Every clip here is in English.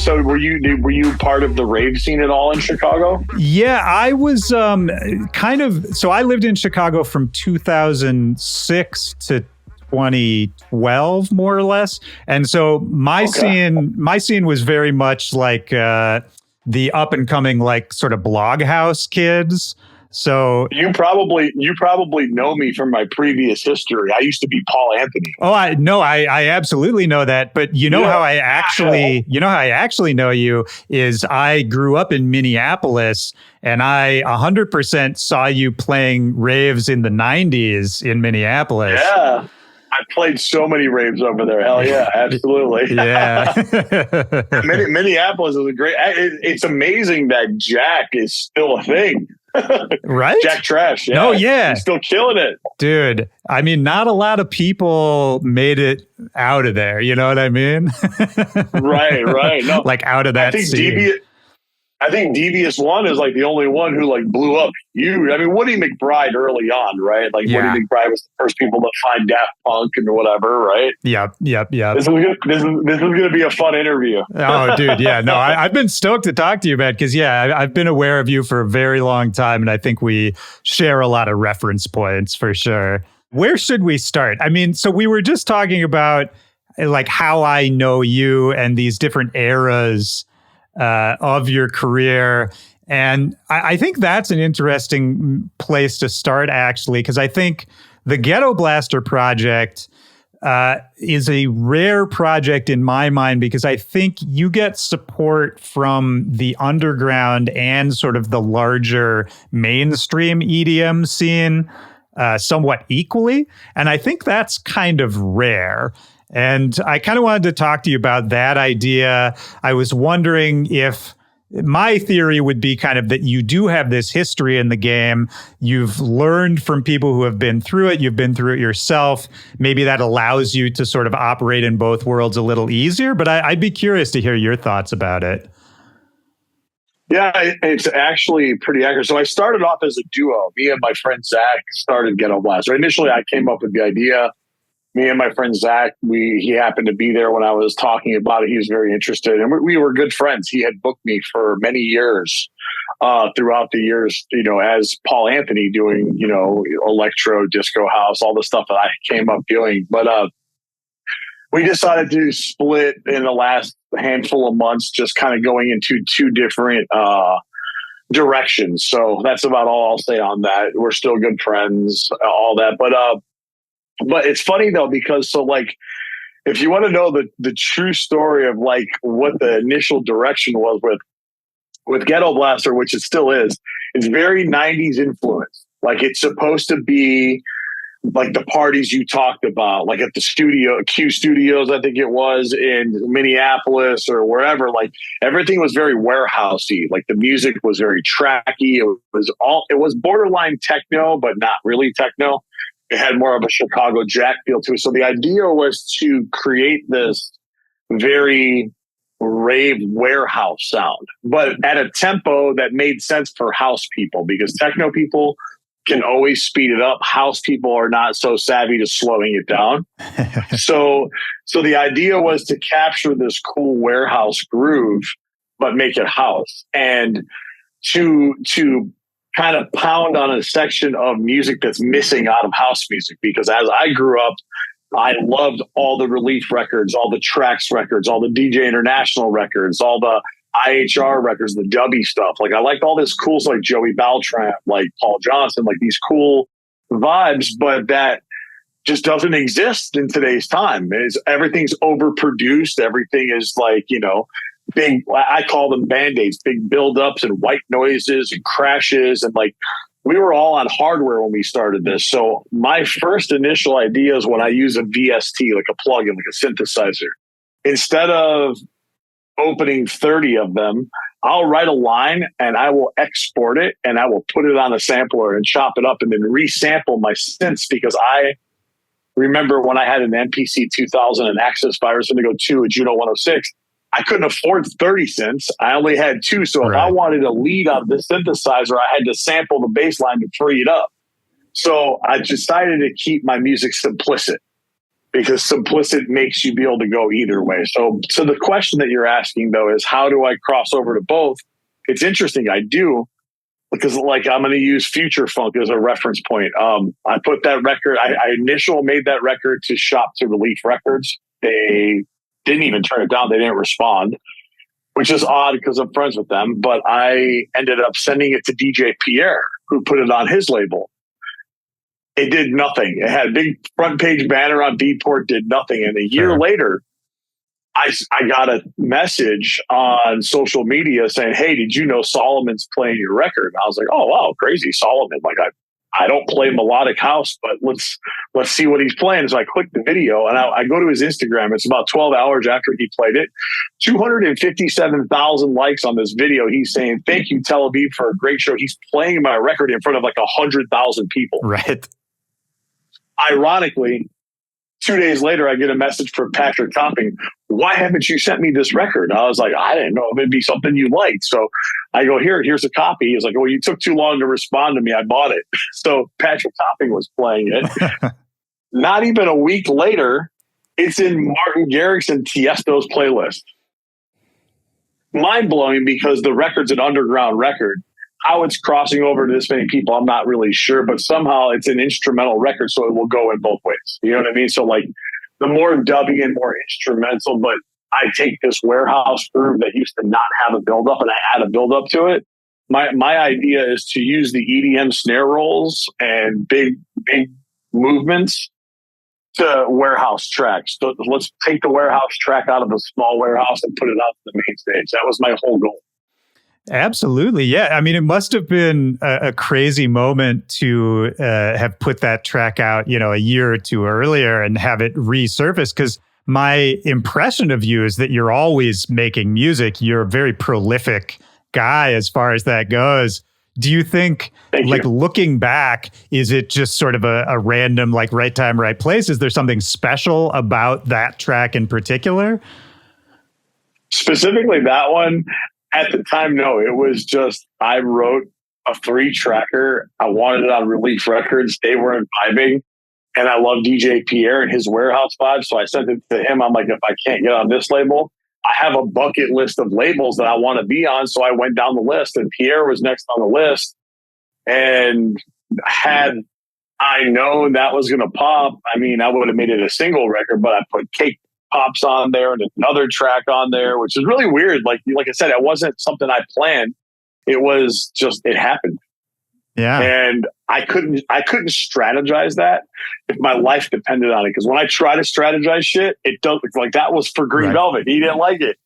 So were you part of the rave scene at all in Chicago? Yeah, I was kind of. So I lived in Chicago from 2006 to 2012, more or less. And so my scene was very much like the up and coming, like sort of blog house kids. So you probably know me from my previous history. I used to be Paul Anthony. Oh, I absolutely know that. But how I actually know you is I grew up in Minneapolis, and I 100% saw you playing raves in the 90s in Minneapolis. Yeah. I played so many raves over there. Hell yeah, absolutely. Yeah. Minneapolis is a great. It's amazing that Jack is still a thing. Right? Jack Trash. Yeah. Oh, yeah. He's still killing it. Dude, I mean, not a lot of people made it out of there. You know what I mean? Right. No, like out of that scene. I think Devious One is like the only one who like blew up huge. I mean, Woody McBride early on, right? Like Woody McBride was the first people to find Daft Punk and whatever, right? Yep. This is gonna be a fun interview. Oh, dude, yeah. No, I've been stoked to talk to you, man, because I've been aware of you for a very long time, and I think we share a lot of reference points for sure. Where should we start? I mean, so we were just talking about like how I know you and these different eras of your career. And I think that's an interesting place to start, actually, because I think the Gettoblaster project is a rare project in my mind, because I think you get support from the underground and sort of the larger mainstream EDM scene somewhat equally. And I think that's kind of rare. And I kind of wanted to talk to you about that idea. I was wondering if my theory would be kind of that you do have this history in the game. You've learned from people who have been through it. You've been through it yourself. Maybe that allows you to sort of operate in both worlds a little easier. But I'd be curious to hear your thoughts about it. Yeah, it's actually pretty accurate. So I started off as a duo. Me and my friend Zach started Gettoblaster. Initially, I came up with the idea. Me and my friend Zach, he happened to be there when I was talking about it. He was very interested, and we were good friends. He had booked me for many years, throughout the years, as Paul Anthony doing, electro, disco house, all the stuff that I came up doing. But we decided to split in the last handful of months, just kind of going into two different directions. So that's about all I'll say on that. We're still good friends, all that, but it's funny though, because if you want to know the true story of like what the initial direction was with Gettoblaster, which it still is, it's very 90s influence. Like it's supposed to be like the parties you talked about, like at the studio, Q Studios, I think it was in Minneapolis or wherever. Like everything was very warehousey. Like the music was very tracky. It was borderline techno, but not really techno. It had more of a Chicago Jack feel to it. So the idea was to create this very rave warehouse sound, but at a tempo that made sense for house people, because techno people can always speed it up. House people are not so savvy to slowing it down. So the idea was to capture this cool warehouse groove, but make it house, and to kind of pound on a section of music that's missing out of house music. Because as I grew up, I loved all the Relief records, all the Trax records, all the DJ International records, all the IHR records, the dubby stuff. Like I liked all this cool stuff, like Joey Beltran, like Paul Johnson, like these cool vibes, but that just doesn't exist in today's time. Everything's overproduced. Everything is like, big, I call them band-aids, big buildups and white noises and crashes. And like, we were all on hardware when we started this. So my first initial idea is when I use a VST, like a plugin, like a synthesizer, instead of opening 30 of them, I'll write a line and I will export it and I will put it on a sampler and chop it up and then resample my synths, because I remember when I had an MPC 2000, an Access Virus Indigo 2, a Juno 106, I couldn't afford 30 cents. I only had 2. So if I wanted a lead out of the synthesizer, I had to sample the bass line to free it up. So I decided to keep my music simplistic, because simplicity makes you be able to go either way. So the question that you're asking though is, how do I cross over to both? It's interesting. I do, because like I'm going to use Future Funk as a reference point. I put that record, I made that record to shop to Relief Records. They didn't even turn it down. They didn't respond, which is odd because I'm friends with them. But I ended up sending it to DJ Pierre, who put it on his label. It did nothing. It had a big front page banner on Beatport, did nothing. And a year later, I got a message on social media saying, "Hey, did you know Solomon's playing your record?" And I was like, "Oh, wow, crazy, Solomon. Like, I don't play melodic house, but let's see what he's playing." So I clicked the video and I go to his Instagram. It's about 12 hours after he played it. 257,000 likes on this video. He's saying, "Thank you, Tel Aviv, for a great show." He's playing my record in front of like 100,000 people. Right. Ironically, 2 days later, I get a message from Patrick Topping. "Why haven't you sent me this record?" I was like, "I didn't know if it'd be something you liked." So I go, here's a copy. He's like, "Well, you took too long to respond to me. I bought it." So Patrick Topping was playing it. Not even a week later, it's in Martin Garrix and Tiesto's playlist. Mind blowing, because the record's an underground record. How it's crossing over to this many people, I'm not really sure, but somehow it's an instrumental record, so it will go in both ways. You know what I mean? So like the more dubbing and more instrumental, but I take this warehouse groove that used to not have a buildup and I add a buildup to it. My idea is to use the EDM snare rolls and big movements to warehouse tracks. So let's take the warehouse track out of the small warehouse and put it out to the main stage. That was my whole goal. Absolutely. Yeah. I mean, it must have been a crazy moment to have put that track out, a year or two earlier and have it resurface. Because my impression of you is that you're always making music. You're a very prolific guy as far as that goes. Do you think, looking back, is it just sort of a random, like, right time, right place? Is there something special about that track in particular? Specifically that one? At the time, no. It was just, I wrote a 3-tracker. I wanted it on Relief Records. They weren't vibing. And I love DJ Pierre and his warehouse vibe. So I sent it to him. I'm like, if I can't get on this label, I have a bucket list of labels that I want to be on. So I went down the list, and Pierre was next on the list. And had I known that was going to pop, I mean, I would have made it a single record, but I put Cake Pops on there and another track on there, which is really weird. Like I said, it wasn't something I planned. It was just, it happened. Yeah. And I couldn't strategize that if my life depended on it. Because when I try to strategize shit, it does, like, that was for Green Velvet. He didn't like it.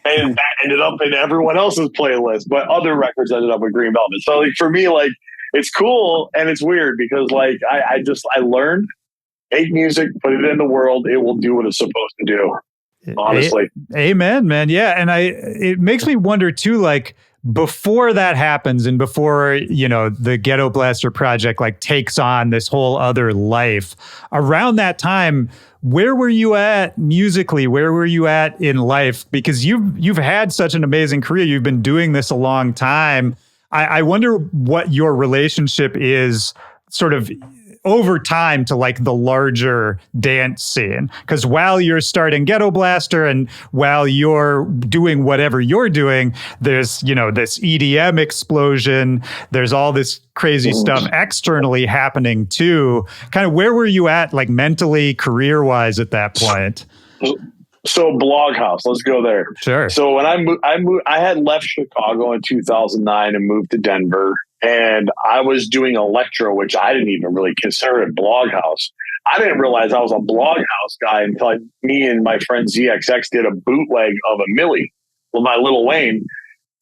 And that ended up in everyone else's playlist, but other records ended up with Green Velvet. So like, for me, like, it's cool and it's weird because like, I learned, make music, put it in the world. It will do what it's supposed to do. Honestly. Amen, man. Yeah. And it makes me wonder too, like, before that happens and before, the Gettoblaster project like takes on this whole other life, around that time, where were you at musically? Where were you at in life? Because you've had such an amazing career. You've been doing this a long time. I wonder what your relationship is sort of over time to like the larger dance scene. Because while you're starting Gettoblaster and while you're doing whatever you're doing, there's, this EDM explosion. There's all this crazy stuff externally happening too. Kind of where were you at, like, mentally, career-wise at that point? So Bloghouse, let's go there. Sure. So when I moved, I had left Chicago in 2009 and moved to Denver. And I was doing electro, which I didn't even really consider it Bloghouse. I didn't realize I was a Bloghouse guy until me and my friend ZXX did a bootleg of a Millie with my Lil Wayne,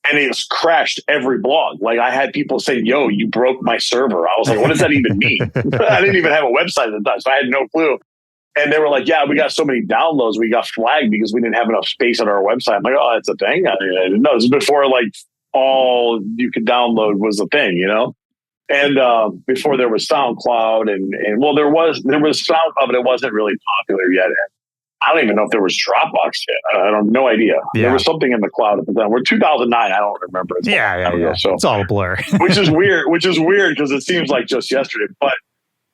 and it's crashed every blog. Like, I had people say, "Yo, you broke my server." I was like, what does that even mean? I didn't even have a website at the time, so I had no clue. And they were like, "Yeah, we got so many downloads, we got flagged because we didn't have enough space on our website." I'm like, "Oh, that's a thing?" I didn't know. This is before like all you could download was a thing, and before there was SoundCloud and well, there was SoundCloud, but it wasn't really popular yet. I don't even know if there was Dropbox yet. I don't, no idea. Yeah. There was something in the cloud at the time. We're 2009. I don't remember. It's yeah. So it's all a blur. which is weird because it seems like just yesterday. But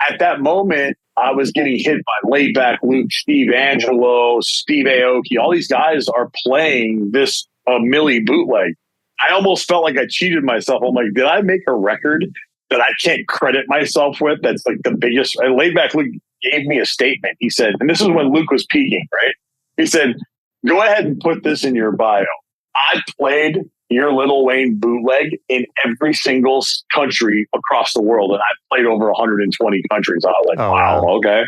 at that moment, I was getting hit by Laidback Luke, Steve Angelo, Steve Aoki. All these guys are playing this Millie bootleg. I almost felt like I cheated myself. I'm like, did I make a record that I can't credit myself with? That's like the biggest. And Laidback Luke gave me a statement. He said, and this is when Luke was peaking, right? He said, go ahead and put this in your bio. I played your Lil Wayne bootleg in every single country across the world. And I played over 120 countries. I was like, wow, okay.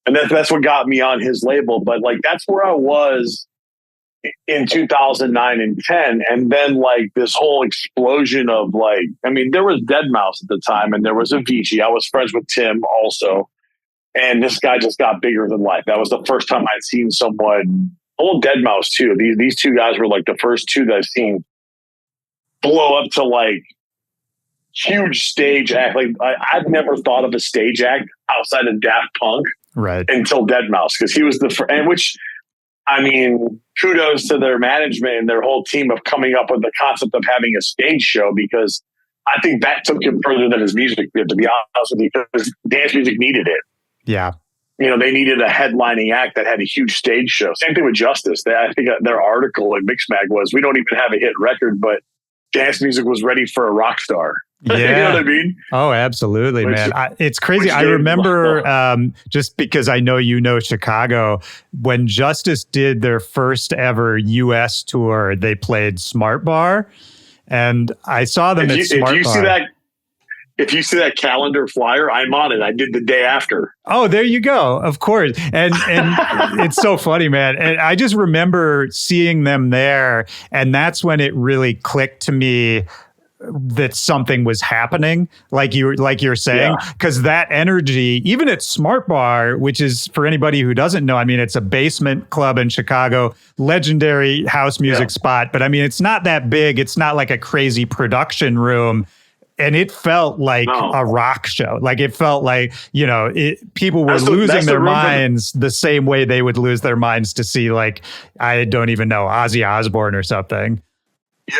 And that's what got me on his label. But like, that's where I was in 2009 and 10. And then like this whole explosion of like, I mean, there was Deadmau5 at the time and there was Avicii. I was friends with Tim also. And this guy just got bigger than life. That was the first time I'd seen someone, Deadmau5 too. These two guys were like the first two that I've seen blow up to like huge stage act. Like I've never thought of a stage act outside of Daft Punk until Deadmau5, because he was the first, and which, I mean, kudos to their management and their whole team of coming up with the concept of having a stage show, because I think that took him further than his music did, to be honest with you, because dance music needed it. Yeah. You know, they needed a headlining act that had a huge stage show. Same thing with Justice. I think their article in Mixmag was, we don't even have a hit record, but dance music was ready for a rock star. Yeah. You know what I mean? Oh, absolutely, man. It's crazy. I remember, just because I know you know Chicago, when Justice did their first ever U.S. tour, they played Smart Bar. And I saw them at Smart Bar. If you see that calendar flyer, I'm on it. I did the day after. Oh, there you go. Of course. And it's so funny, man. And I just remember seeing them there. And that's when it really clicked to me that something was happening, like you're saying, because that energy, even at Smart Bar, which is, for anybody who doesn't know, I mean, it's a basement club in Chicago, legendary house music spot. But I mean, it's not that big. It's not like a crazy production room. And it felt like a rock show. Like it felt like, you know, people were losing their minds the same way they would lose their minds to see, like, I don't even know, Ozzy Osbourne or something.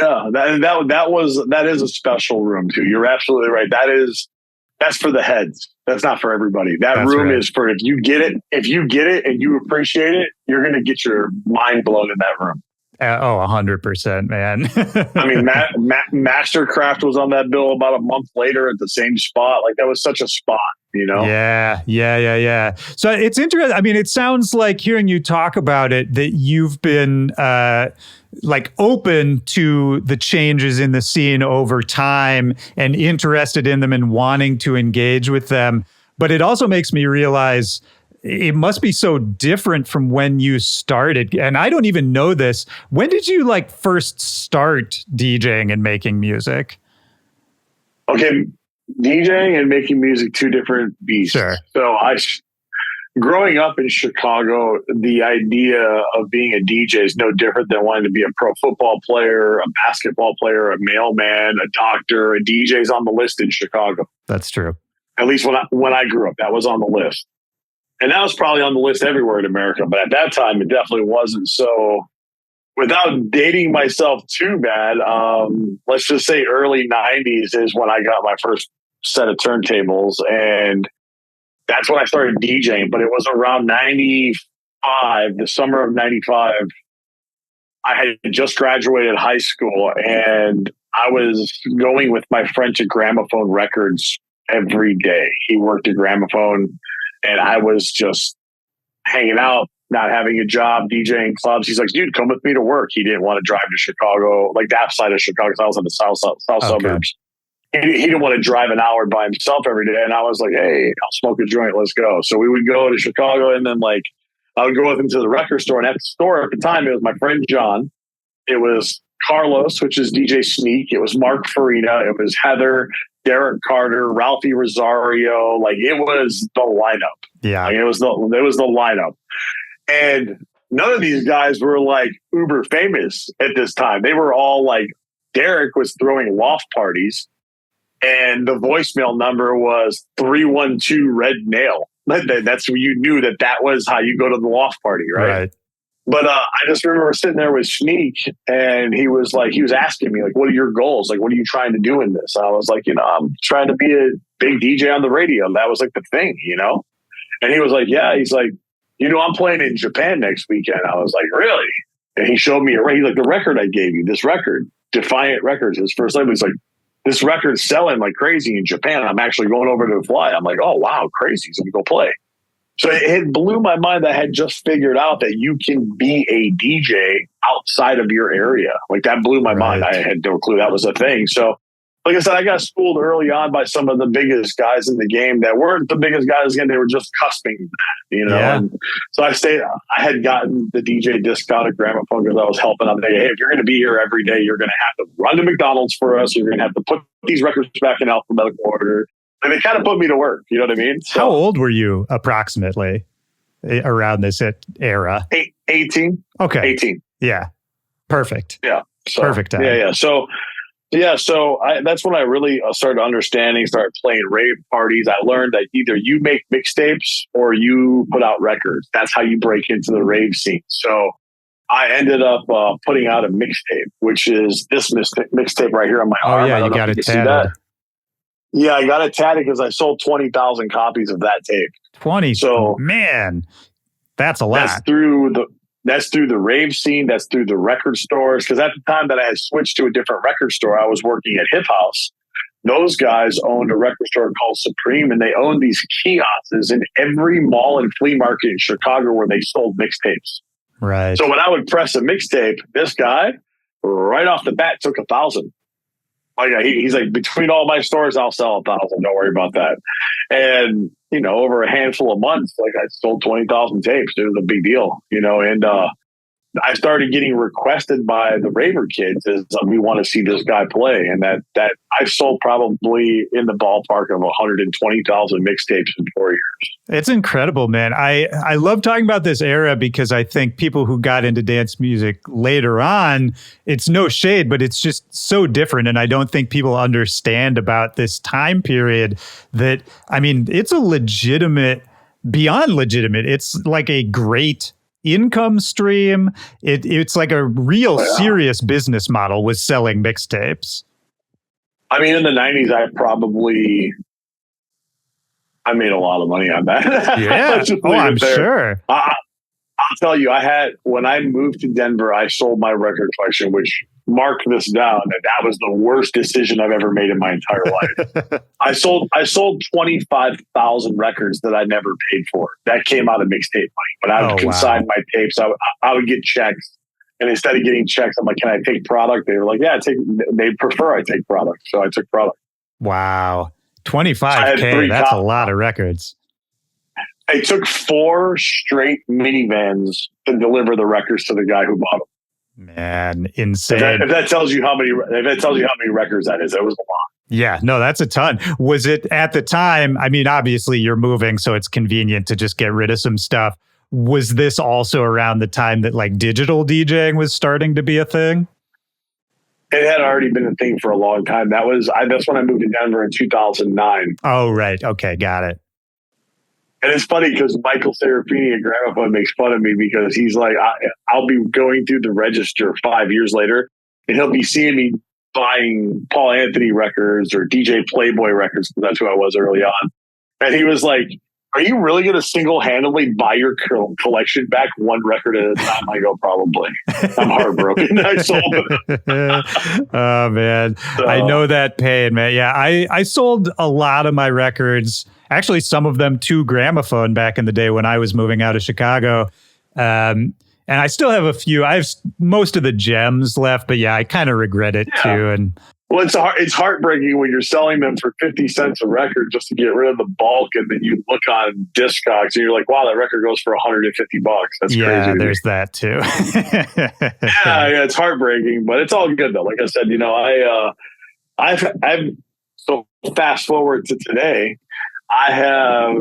Yeah, that is a special room too. You're absolutely right. That's for the heads. That's not for everybody. That's room is for, if you get it and you appreciate it, you're going to get your mind blown in that room. 100%, man. I mean, Mastercraft was on that bill about a month later at the same spot. Like, that was such a spot, you know? Yeah. So it's interesting. I mean, it sounds like, hearing you talk about it, that you've been like open to the changes in the scene over time and interested in them and wanting to engage with them. But it also makes me realize it must be so different from when you started. And I don't even know this. When did you like first start DJing and making music? Okay, DJing and making music, two different beasts. Sure. So growing up in Chicago, the idea of being a DJ is no different than wanting to be a pro football player, a basketball player, a mailman, a doctor. A DJ's on the list in Chicago. That's true. At least when I grew up, that was on the list. And that was probably on the list everywhere in America. But at that time, it definitely wasn't. So without dating myself too bad, let's just say early 90s is when I got my first set of turntables. And that's when I started DJing. But it was around 95, the summer of 95. I had just graduated high school, and I was going with my friend to Gramophone Records every day. He worked at Gramophone, and I was just hanging out, not having a job, DJing clubs. He's like, dude, come with me to work. He didn't want to drive to Chicago, like that side of Chicago, because I was in the south suburbs. He didn't want to drive an hour by himself every day. And I was like, hey, I'll smoke a joint. Let's go. So we would go to Chicago, and then like I would go with him to the record store. And at the store at the time, it was my friend John. It was Carlos, which is DJ Sneak. It was Mark Farina. It was Heather, Derek Carter, Ralphie Rosario. Like, it was the lineup. Yeah. Like, it was the lineup. And none of these guys were like uber famous at this time. They were all like, Derek was throwing loft parties, and the voicemail number was 312 Red Nail. That's when you knew that was how you go to the loft party, right? But I just remember sitting there with Sneak, and he was asking me, like, what are your goals? Like, what are you trying to do in this? I was like, I'm trying to be a big DJ on the radio. And that was like the thing, And he was like, yeah, he's like, I'm playing in Japan next weekend. I was like, really? And he showed me he's like, the record I gave you, this record, Defiant Records, his first label. He's like, this record's selling like crazy in Japan. I'm actually going over to fly. I'm like, oh, wow, crazy. So we go play. So it blew my mind that I had just figured out that you can be a DJ outside of your area. Like that blew my mind. I had no clue that was a thing. So like I said, I got schooled early on by some of the biggest guys in the game that weren't the biggest guys again. They were just cusping that, Yeah. And so I had gotten the DJ discount at Gramophone because I was helping them. Hey, if you're going to be here every day, you're going to have to run to McDonald's for us. You're going to have to put these records back in alphabetical order. And they kind of put me to work. You know what I mean? So, how old were you approximately around this era? 18. Okay. 18. Yeah. Perfect. Yeah. So, perfect time. Yeah. So that's when I really started understanding, started playing rave parties. I learned that either you make mixtapes or you put out records. That's how you break into the rave scene. So I ended up putting out a mixtape, which is this mixtape right here on my arm. Oh, yeah, you got it tatted. Yeah, I got it tatted because I sold 20,000 copies of that tape. 20? So, man, that's a lot. That's through the rave scene. That's through the record stores. Because at the time that I had switched to a different record store, I was working at Hip House. Those guys owned a record store called Supreme, and they owned these kiosks in every mall and flea market in Chicago where they sold mixtapes. Right. So when I would press a mixtape, this guy, right off the bat, took 1,000. Like he's like, between all my stores, I'll sell 1,000. Don't worry about that. And over a handful of months, like I sold 20,000 tapes. It was a big deal, And I started getting requested by the raver kids as we want to see this guy play, and that I've sold probably in the ballpark of 120,000 mixtapes in 4 years. It's incredible, man. I love talking about this era because I think people who got into dance music later on, it's no shade, but it's just so different. And I don't think people understand about this time period that, I mean, it's a legitimate, beyond legitimate. It's like a great income stream. It's like a real serious business model was selling mixtapes. I mean, in the 90s, I made a lot of money on that. Yeah. I'm sure. I'll tell you, when I moved to Denver, I sold my record collection, which mark this down, that was the worst decision I've ever made in my entire life. I sold 25,000 records that I never paid for. That came out of mixtape money. But I would consign my tapes. I would get checks. And instead of getting checks, I'm like, can I take product? They were like, yeah, they prefer I take product. So I took product. Wow. 25K, that's a lot of records. It took 4 straight minivans to deliver the records to the guy who bought them. Man, insane. If that tells you how many records that is, that was a lot. Yeah, no, that's a ton. Was it at the time? I mean, obviously you're moving, so it's convenient to just get rid of some stuff. Was this also around the time that like digital DJing was starting to be a thing? It had already been a thing for a long time. That's when I moved to Denver in 2009. Oh, right. Okay, got it. And it's funny because Michael Serafini at Gramophone makes fun of me because he's like, I'll be going through the register 5 years later, and he'll be seeing me buying Paul Anthony records or DJ Playboy records, because that's who I was early on. And he was like, are you really going to single-handedly buy your collection back one record at a time? I go, probably. I'm heartbroken. I sold it. Oh, man. So, I know that pain, man. Yeah, I sold a lot of my records, actually some of them to Gramophone back in the day when I was moving out of Chicago. And I still have a few. I have most of the gems left, but yeah, I kind of regret it too. And well, it's heartbreaking when you're selling them for 50 cents a record just to get rid of the bulk, and then you look on Discogs and you're like, wow, that record goes for $150. That's crazy. Yeah, there's that too. yeah, it's heartbreaking, but it's all good though. Like I said, I've so fast forward to today, I have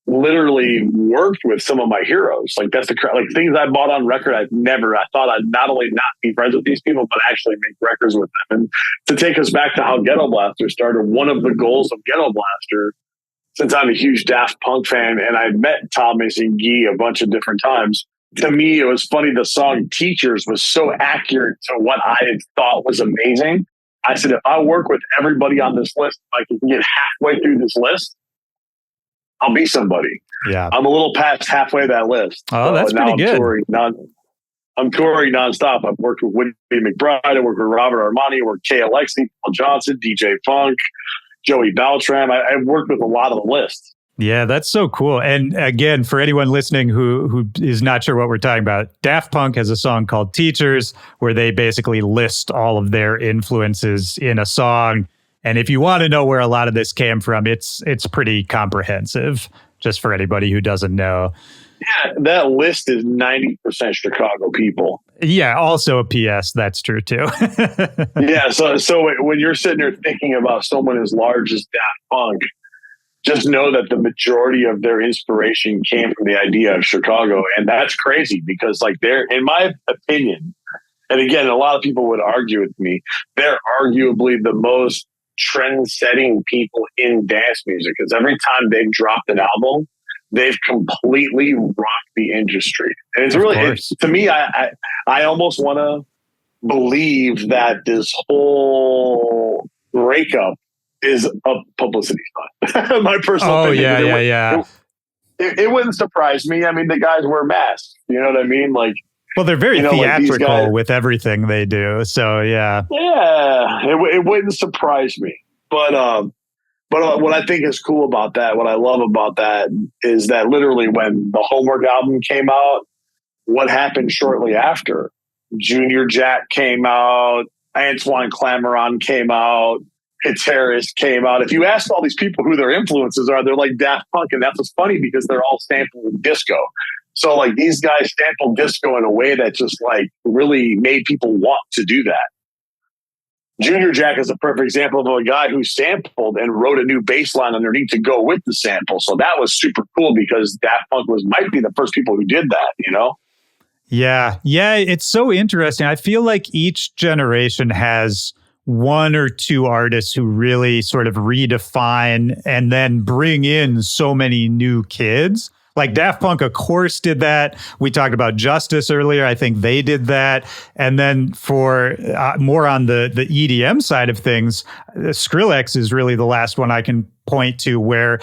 literally worked with some of my heroes. Like that's like things I bought on record. I thought I'd not only not be friends with these people, but actually make records with them. And to take us back to how Gettoblaster started, one of the goals of Gettoblaster, since I'm a huge Daft Punk fan and I met Thomas and Guy a bunch of different times, to me, it was funny. The song Teachers was so accurate to what I had thought was amazing. I said, if I work with everybody on this list, I can get halfway through this list, I'll be somebody. Yeah. I'm a little past halfway that list. Oh, that's pretty good. I'm touring nonstop. I've worked with Whitney McBride. I worked with Robert Armani. I worked with KLX, Paul Johnson, DJ Funk, Joey Beltram. I've worked with a lot of the list. Yeah, that's so cool. And again, for anyone listening who is not sure what we're talking about, Daft Punk has a song called Teachers, where they basically list all of their influences in a song. And if you want to know where a lot of this came from, it's pretty comprehensive, just for anybody who doesn't know. Yeah, that list is 90% Chicago people. Yeah, also a PS, that's true too. Yeah, so when you're sitting there thinking about someone as large as Daft Punk, just know that the majority of their inspiration came from the idea of Chicago. And that's crazy because, like, they're, in my opinion, and again, a lot of people would argue with me, they're arguably the most trend-setting people in dance music, because every time they've dropped an album, they've completely rocked the industry. And it's really, to me, I almost want to believe that this whole breakup is a publicity stunt. My personal opinion. Yeah. It wouldn't surprise me. I mean, the guys wear masks. You know what I mean? Like, well, they're very theatrical with everything they do. So yeah, it wouldn't surprise me. But what I think is cool about that, what I love about that, is that literally when the Homework album came out, what happened shortly after? Junior Jack came out, Antoine Clamaran came out, Guitarist came out. If you ask all these people who their influences are, they're like Daft Punk, and that's what's funny because they're all sampled disco. So like these guys sampled disco in a way that just like really made people want to do that. Junior Jack is a perfect example of a guy who sampled and wrote a new bass line underneath to go with the sample. So that was super cool because Daft Punk might be the first people who did that, you know? Yeah, it's so interesting. I feel like each generation has one or two artists who really sort of redefine and then bring in so many new kids. Like Daft Punk, of course, did that. We talked about Justice earlier. I think they did that. And then for more on the EDM side of things, Skrillex is really the last one I can point to where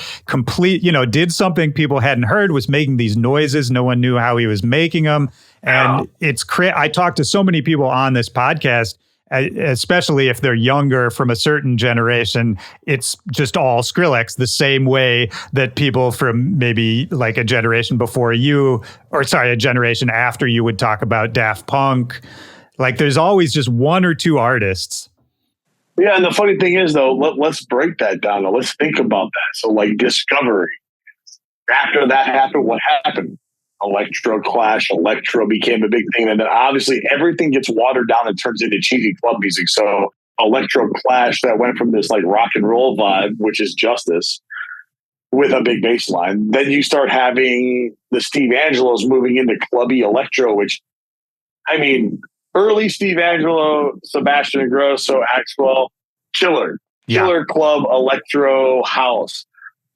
did something people hadn't heard, was making these noises. No one knew how he was making them. And I talked to so many people on this podcast, especially if they're younger from a certain generation, it's just all Skrillex, the same way that people from maybe like a generation before you, a generation after you would talk about Daft Punk. Like there's always just one or two artists. Yeah, and the funny thing is, though, let's break that down. Let's think about that. So like Discovery, after that happened, what happened? Electro clash, electro became a big thing. And then obviously everything gets watered down and turns into cheesy club music. So electro clash that went from this like rock and roll vibe, which is Justice, with a big bass line. Then you start having the Steve Angelos moving into clubby electro, which, I mean, early Steve Angelo, Sebastian Ingrosso, Axwell, killer club electro house.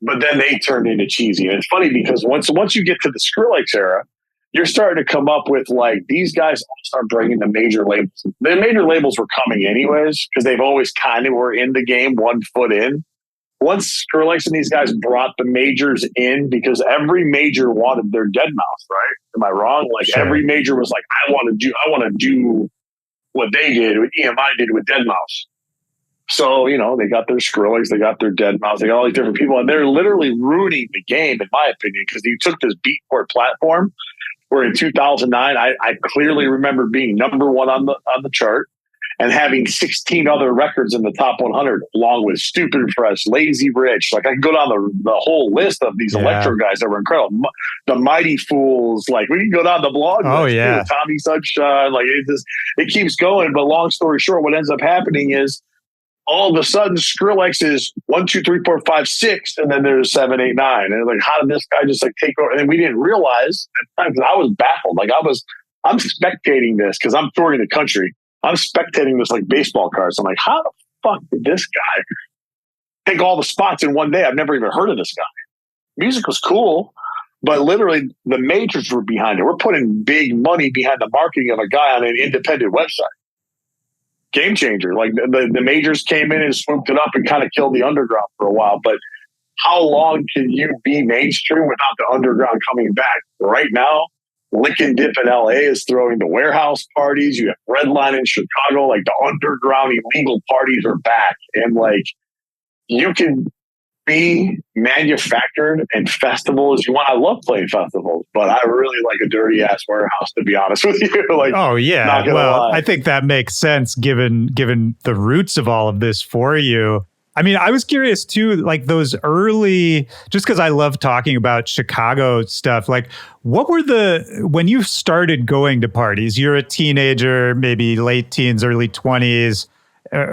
But then they turned into cheesy. And it's funny because once you get to the Skrillex era, you're starting to come up with like, these guys all start bringing the major labels. The major labels were coming anyways because they've always kind of were in the game 1 foot in. Once Skrillex and these guys brought the majors in, because every major wanted their Dead Mouse, right? Am I wrong? Like every major was like, I want to do what they did, what EMI did with Dead Mouse. So, they got their Skrillex, they got their Dead Mouse, they got all these different people, and they're literally ruining the game, in my opinion, because you took this Beatport platform where in 2009, I clearly remember being number one on the chart and having 16 other records in the top 100, along with Stupid Fresh, Lazy Rich. Like I can go down the whole list of these electro guys that were incredible. The Mighty Fools, like we can go down the blog list, too, Tommy Sunshine, like it keeps going. But long story short, what ends up happening is, all of a sudden, Skrillex is 1, 2, 3, 4, 5, 6, and then there's 7, 8, 9. And like, how did this guy just like take over? And we didn't realize at the time, because I was baffled. Like I'm spectating this because I'm touring the country. I'm spectating this like baseball cards. I'm like, how the fuck did this guy take all the spots in one day? I've never even heard of this guy. Music was cool, but literally the majors were behind it. We're putting big money behind the marketing of a guy on an independent website. Game changer. Like the majors came in and swooped it up and kind of killed the underground for a while. But how long can you be mainstream without the underground coming back? Right now, Lick and Dip in LA is throwing the warehouse parties. You have Redline in Chicago. Like, the underground illegal parties are back. And like, you can be manufactured and festivals you want. I love playing festivals, but I really like a dirty ass warehouse, to be honest with you. Like, oh yeah, well, lie. I think that makes sense given the roots of all of this for you. I mean, I was curious too, like those early, just because I love talking about Chicago stuff, like what were when you started going to parties, you're a teenager, maybe late teens, early 20s,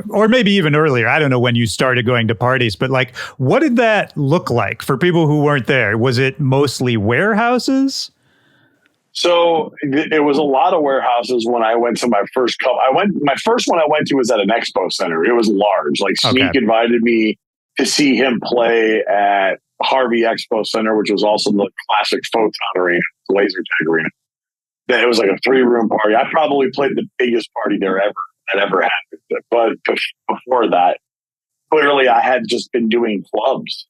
or maybe even earlier. I don't know when you started going to parties, but like, what did that look like for people who weren't there? Was it mostly warehouses? So it was a lot of warehouses when I went to my first couple. My first one I went to was at an expo center. It was large. Like Sneak invited me to see him play at Harvey Expo Center, which was also the classic Photon Arena, the laser tag arena. It was like a 3-room party. I probably played the biggest party there that ever happened. But before that, clearly I had just been doing clubs.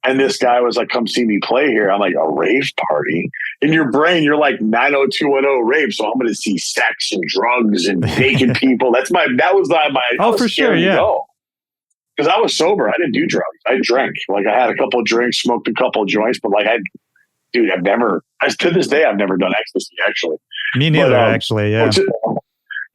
And this guy was like, come see me play here. I'm like, a rave party? In your brain, you're like 90210 rave. So I'm going to see sex and drugs and naked people. That was my oh, for sure. Yeah. Because I was sober. I didn't do drugs. I drank. Like, I had a couple of drinks, smoked a couple of joints, but like, to this day, I've never done ecstasy, actually. Me neither, actually. Yeah.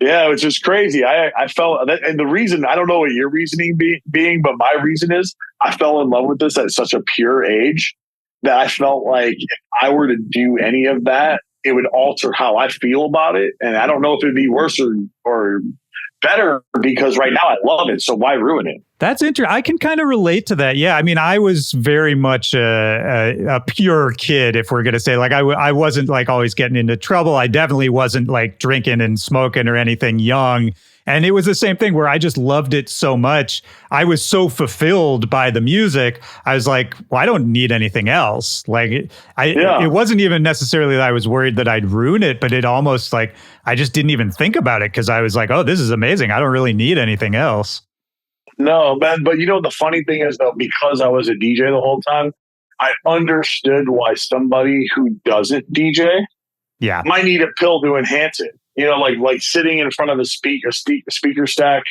Yeah, it's just crazy. I felt that, and the reason, I don't know what your reasoning being, but my reason is I fell in love with this at such a pure age that I felt like if I were to do any of that, it would alter how I feel about it. And I don't know if it'd be worse or better, because right now I love it. So why ruin it? That's interesting. I can kind of relate to that. Yeah. I mean, I was very much a pure kid, if we're going to say, like, I wasn't like always getting into trouble. I definitely wasn't like drinking and smoking or anything young. And it was the same thing where I just loved it so much. I was so fulfilled by the music. I was like, well, I don't need anything else. Like, it wasn't even necessarily that I was worried that I'd ruin it, but it almost like, I just didn't even think about it because I was like, oh, this is amazing. I don't really need anything else. No, man. But you know, the funny thing is, though, because I was a DJ the whole time, I understood why somebody who doesn't DJ might need a pill to enhance it. You know, like sitting in front of a speaker stack,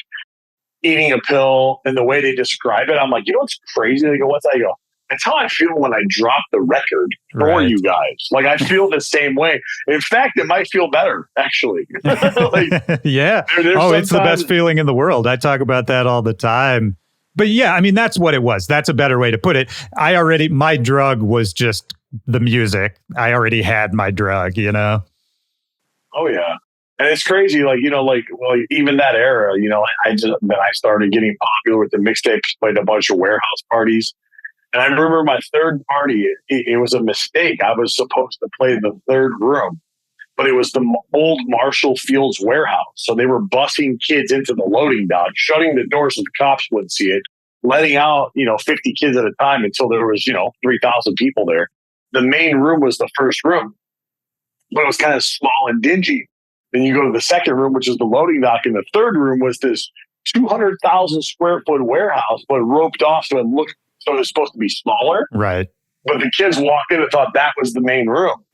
eating a pill, and the way they describe it, I'm like, you know what's crazy? They go, what's that? I go, that's how I feel when I drop the record for you guys. Like, I feel the same way. In fact, it might feel better, actually. Like, yeah. It's the best feeling in the world. I talk about that all the time. But yeah, I mean, that's what it was. That's a better way to put it. My drug was just the music. I already had my drug, you know? Oh, yeah. And it's crazy, like, you know, like, well, even that era, you know, I started getting popular with the mixtapes, played a bunch of warehouse parties. And I remember my third party, it was a mistake. I was supposed to play the third room, but it was the old Marshall Fields warehouse. So they were busing kids into the loading dock, shutting the doors so the cops wouldn't see it, letting out, 50 kids at a time until there was, 3,000 people there. The main room was the first room, but it was kind of small and dingy. Then you go to the second room, which is the loading dock, and the third room was this 200,000 square foot warehouse, but roped off so it was supposed to be smaller. Right. But the kids walked in and thought that was the main room.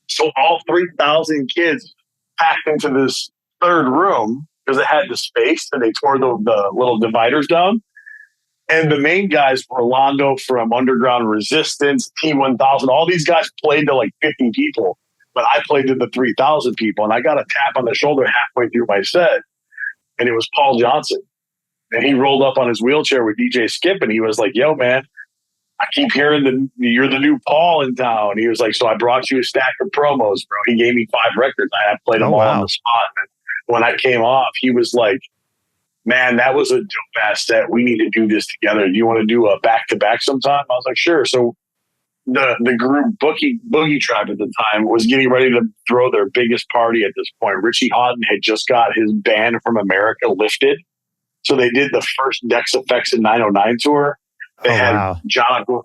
So all 3,000 kids packed into this third room because it had the space, and they tore the little dividers down. And the main guys, Rolando from Underground Resistance, T-1000, all these guys played to like 50 people. But I played to the 3,000 people, and I got a tap on the shoulder halfway through my set, and it was Paul Johnson. And he rolled up on his wheelchair with DJ Skip, and he was like, yo, man, I keep hearing you're the new Paul in town. He was like, so I brought you a stack of promos, bro. He gave me 5 records. I played them all on the spot. And when I came off, he was like, man, that was a dope-ass set. We need to do this together. Do you want to do a back-to-back sometime? I was like, sure. So the group Boogie Tribe at the time was getting ready to throw their biggest party at this point. Richie Hawtin had just got his ban from America lifted. So they did the first Dex Effects in 909 tour. They had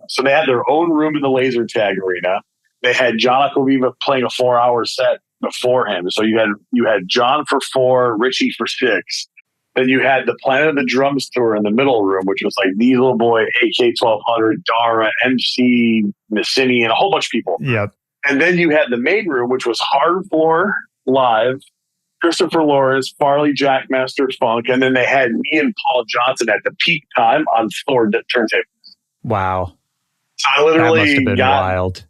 so they had their own room in the laser tag arena. They had John Aquaviva playing a 4-hour set before him. So you had John for 4, Richie for 6. Then you had the Planet of the Drums tour in the middle room, which was like Diesel Boy, AK-1200, Dara, MC, Messini, and a whole bunch of people. Yep. And then you had the main room, which was Hard Floor Live, Christopher Lawrence, Farley Jackmaster Funk, and then they had me and Paul Johnson at the peak time on floor turntable. Wow. So I literally that must have been wild.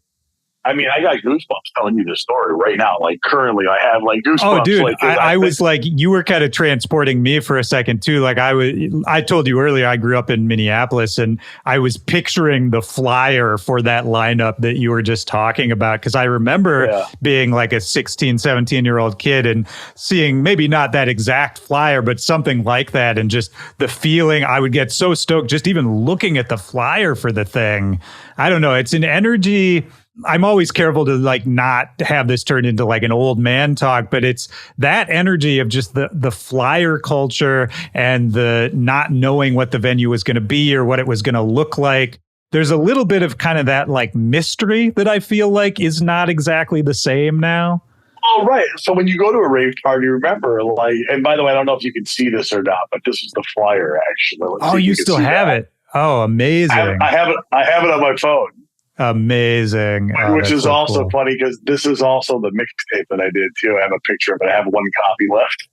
I mean, I got goosebumps telling you this story right now. Like currently I have like goosebumps. Oh, dude, like, I was like, you were kind of transporting me for a second too. Like I told you earlier, I grew up in Minneapolis and I was picturing the flyer for that lineup that you were just talking about. Cause I remember being like a 16, 17-year-old kid and seeing maybe not that exact flyer, but something like that. And just the feeling I would get so stoked just even looking at the flyer for the thing. I don't know. It's an energy. I'm always careful to like not have this turn into like an old man talk, but it's that energy of just the flyer culture and the not knowing what the venue was going to be or what it was going to look like. There's a little bit of kind of that like mystery that I feel like is not exactly the same now. Oh, right. So when you go to a rave party, remember, like, and by the way, I don't know if you can see this or not, but this is the flyer actually. Oh, you still have it. Oh, amazing. I have it on my phone. Amazing. Which is so also cool. Funny because this is also the mixtape that I did too. I have a picture of it. I have one copy left.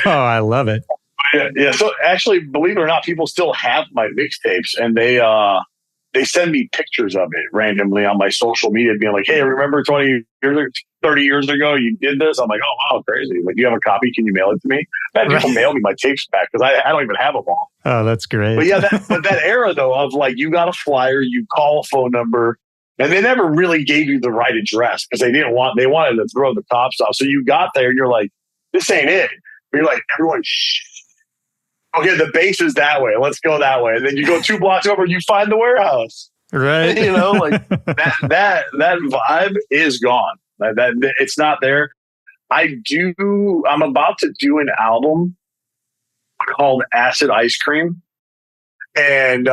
Oh, I love it. Yeah. So actually, believe it or not, people still have my mixtapes and they send me pictures of it randomly on my social media being like, hey, remember 30 years ago you did this? I'm like, oh, wow, crazy. Like, do you have a copy? Can you mail it to me? I had people mail me my tapes back because I don't even have them all. Oh, that's great. But yeah, that era, though, of like you got a flyer, you call a phone number, and they never really gave you the right address because they wanted to throw the cops off. So you got there and you're like, this ain't it. But you're like, everyone, shh. Okay, the base is that way. Let's go that way. And then you go 2 blocks over and you find the warehouse. Right. You know, like that vibe is gone. That it's not there. I'm about to do an album called Acid Ice Cream. And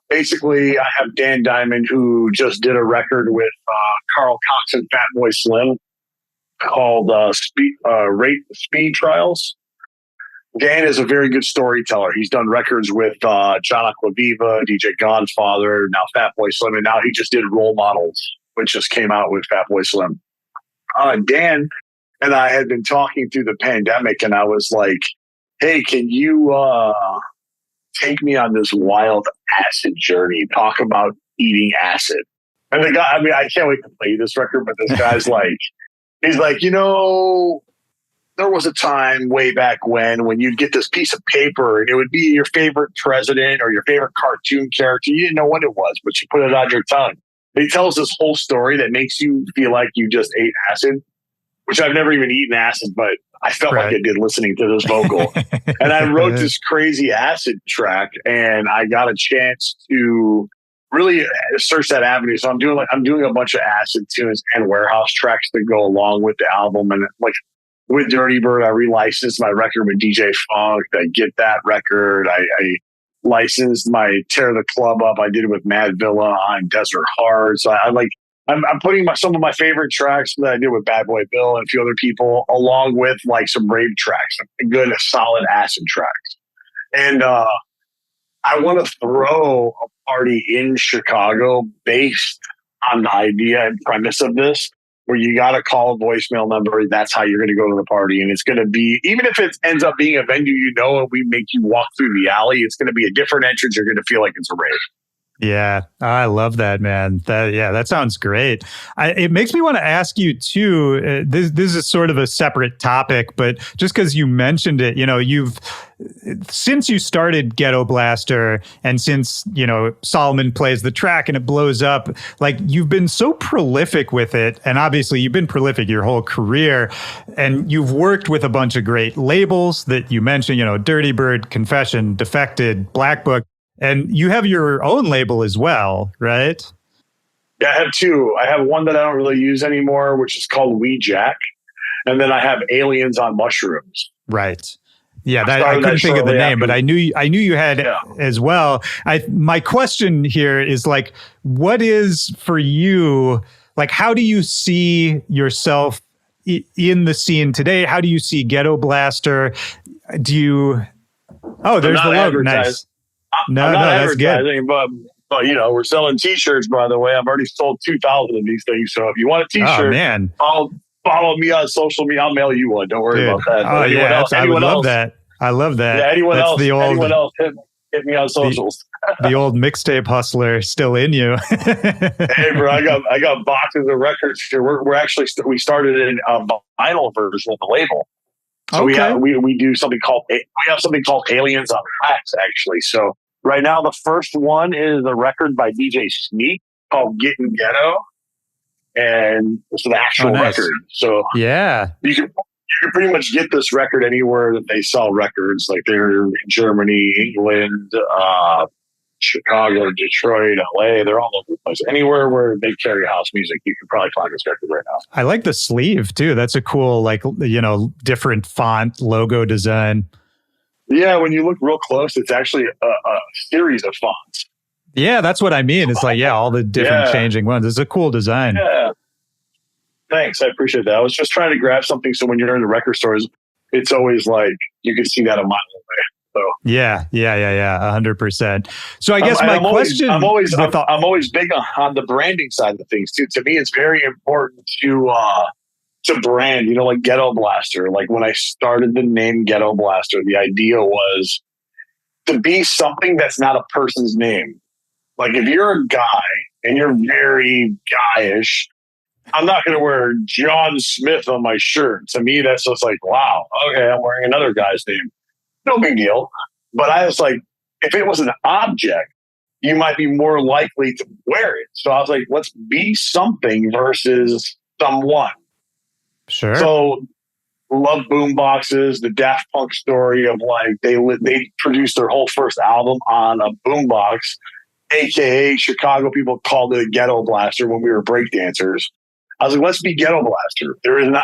basically I have Dan Diamond, who just did a record with Carl Cox and Fatboy Slim called Speed Trials. Dan is a very good storyteller. He's done records with John Aquaviva, DJ Godfather, now Fatboy Slim, and now he just did Role Models, which just came out with Fatboy Slim. Dan and I had been talking through the pandemic, and I was like, hey, can you take me on this wild acid journey? Talk about eating acid. And the guy, I mean, I can't wait to play this record, but this guy's like, he's like, you know, there was a time way back when you'd get this piece of paper and it would be your favorite president or your favorite cartoon character. You didn't know what it was, but you put it on your tongue. He tells this whole story that makes you feel like you just ate acid, which I've never even eaten acid, but I felt like I did listening to this vocal. And I wrote this crazy acid track and I got a chance to really search that avenue. So I'm doing a bunch of acid tunes and warehouse tracks that go along with the album. And like, with Dirtybird, I relicensed my record with DJ Funk. I get that record. I licensed my Tear the Club Up. I did it with Mad Villa on Desert Hard. So I'm putting some of my favorite tracks that I did with Bad Boy Bill and a few other people, along with like some rave tracks, good solid acid tracks. And I want to throw a party in Chicago based on the idea and premise of this, where you got to call a voicemail number. That's how you're going to go to the party. And it's going to be, even if it ends up being a venue, and we make you walk through the alley, it's going to be a different entrance. You're going to feel like it's a rave. Yeah, I love that, man. That sounds great. It makes me want to ask you too. This is sort of a separate topic, but just because you mentioned it, since you started Gettoblaster and since Solomon plays the track and it blows up, like you've been so prolific with it, and obviously you've been prolific your whole career, and you've worked with a bunch of great labels that you mentioned. Dirtybird, Confession, Defected, Black Book. And you have your own label as well, right? Yeah, I have two. I have one that I don't really use anymore, which is called We Jack. And then I have Aliens on Mushrooms. Right. Yeah, I couldn't think of the name, but I knew you had as well. My question here is like, what is for you, like, how do you see yourself in the scene today? How do you see Gettoblaster? Do you? Oh, there's the logo. Nice. I'm not advertising, but you know, we're selling T-shirts. By the way, I've already sold 2,000 of these things. So if you want a T-shirt, man, I'll follow me on social media. I'll mail you one. Don't worry about that. Oh yeah, I would love that. I love that. Yeah, anyone else hit me on socials. The old mixtape hustler still in you. Hey, bro, I got boxes of records here. We started in a vinyl version of the label. So we do something called Aliens on Wax, actually. So right now the first one is a record by DJ Sneak called Getting Ghetto, and it's an actual record. So yeah, you can pretty much get this record anywhere that they sell records. Like they're in Germany, England, Chicago, Detroit, LA. They're all over the place. Anywhere where they carry house music, you can probably find this record right now. I like the sleeve too. That's a cool, like, you know, different font logo design. Yeah, when you look real close, it's actually a series of fonts. Yeah, that's what I mean. It's like, all the different changing ones. It's a cool design. Yeah. Thanks. I appreciate that. I was just trying to grab something so when you're in the record stores, it's always like you can see that a mile away. So yeah, 100%. So I guess my question, I'm always big on the branding side of things too. To me, it's very important to brand. You know, like Gettoblaster. Like when I started the name Gettoblaster, the idea was to be something that's not a person's name. Like if you're a guy and you're very guyish, I'm not going to wear John Smith on my shirt. To me, that's just like, wow, okay, I'm wearing another guy's name. No big deal. But I was like, if it was an object, you might be more likely to wear it. So I was like, let's be something versus someone. Sure. So love boomboxes, the Daft Punk story of like they produced their whole first album on a boombox, aka Chicago people called it a Gettoblaster when we were breakdancers. I was like, let's be Gettoblaster.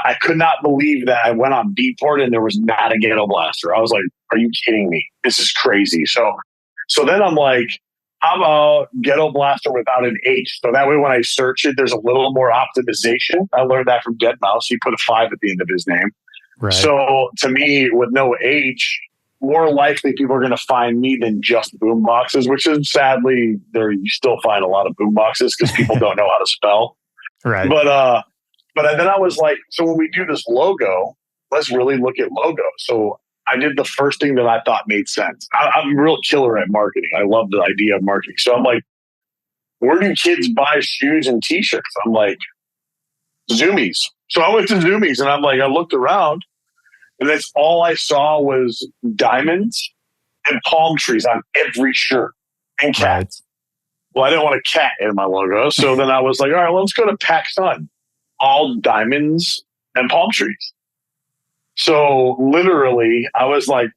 I could not believe that I went on Beatport and there was not a Gettoblaster. I was like, are you kidding me? This is crazy. So then I'm like, how about Gettoblaster without an H? So that way when I search it, there's a little more optimization. I learned that from Deadmau5. He put a 5 at the end of his name. Right. So to me, with no H, more likely people are going to find me than just boomboxes, which is sadly, you still find a lot of boomboxes because people don't know how to spell. Right. But then I was like, so when we do this logo, let's really look at logo. So I did the first thing that I thought made sense. I'm a real killer at marketing. I love the idea of marketing. So I'm like, where do kids buy shoes and T-shirts? I'm like, Zoomies. So I went to Zoomies and I'm like, I looked around and that's all I saw was diamonds and palm trees on every shirt and cats. Right. Well, I didn't want a cat in my logo. So then I was like, all right, let's go to PacSun. All diamonds and palm trees. So literally, I was like,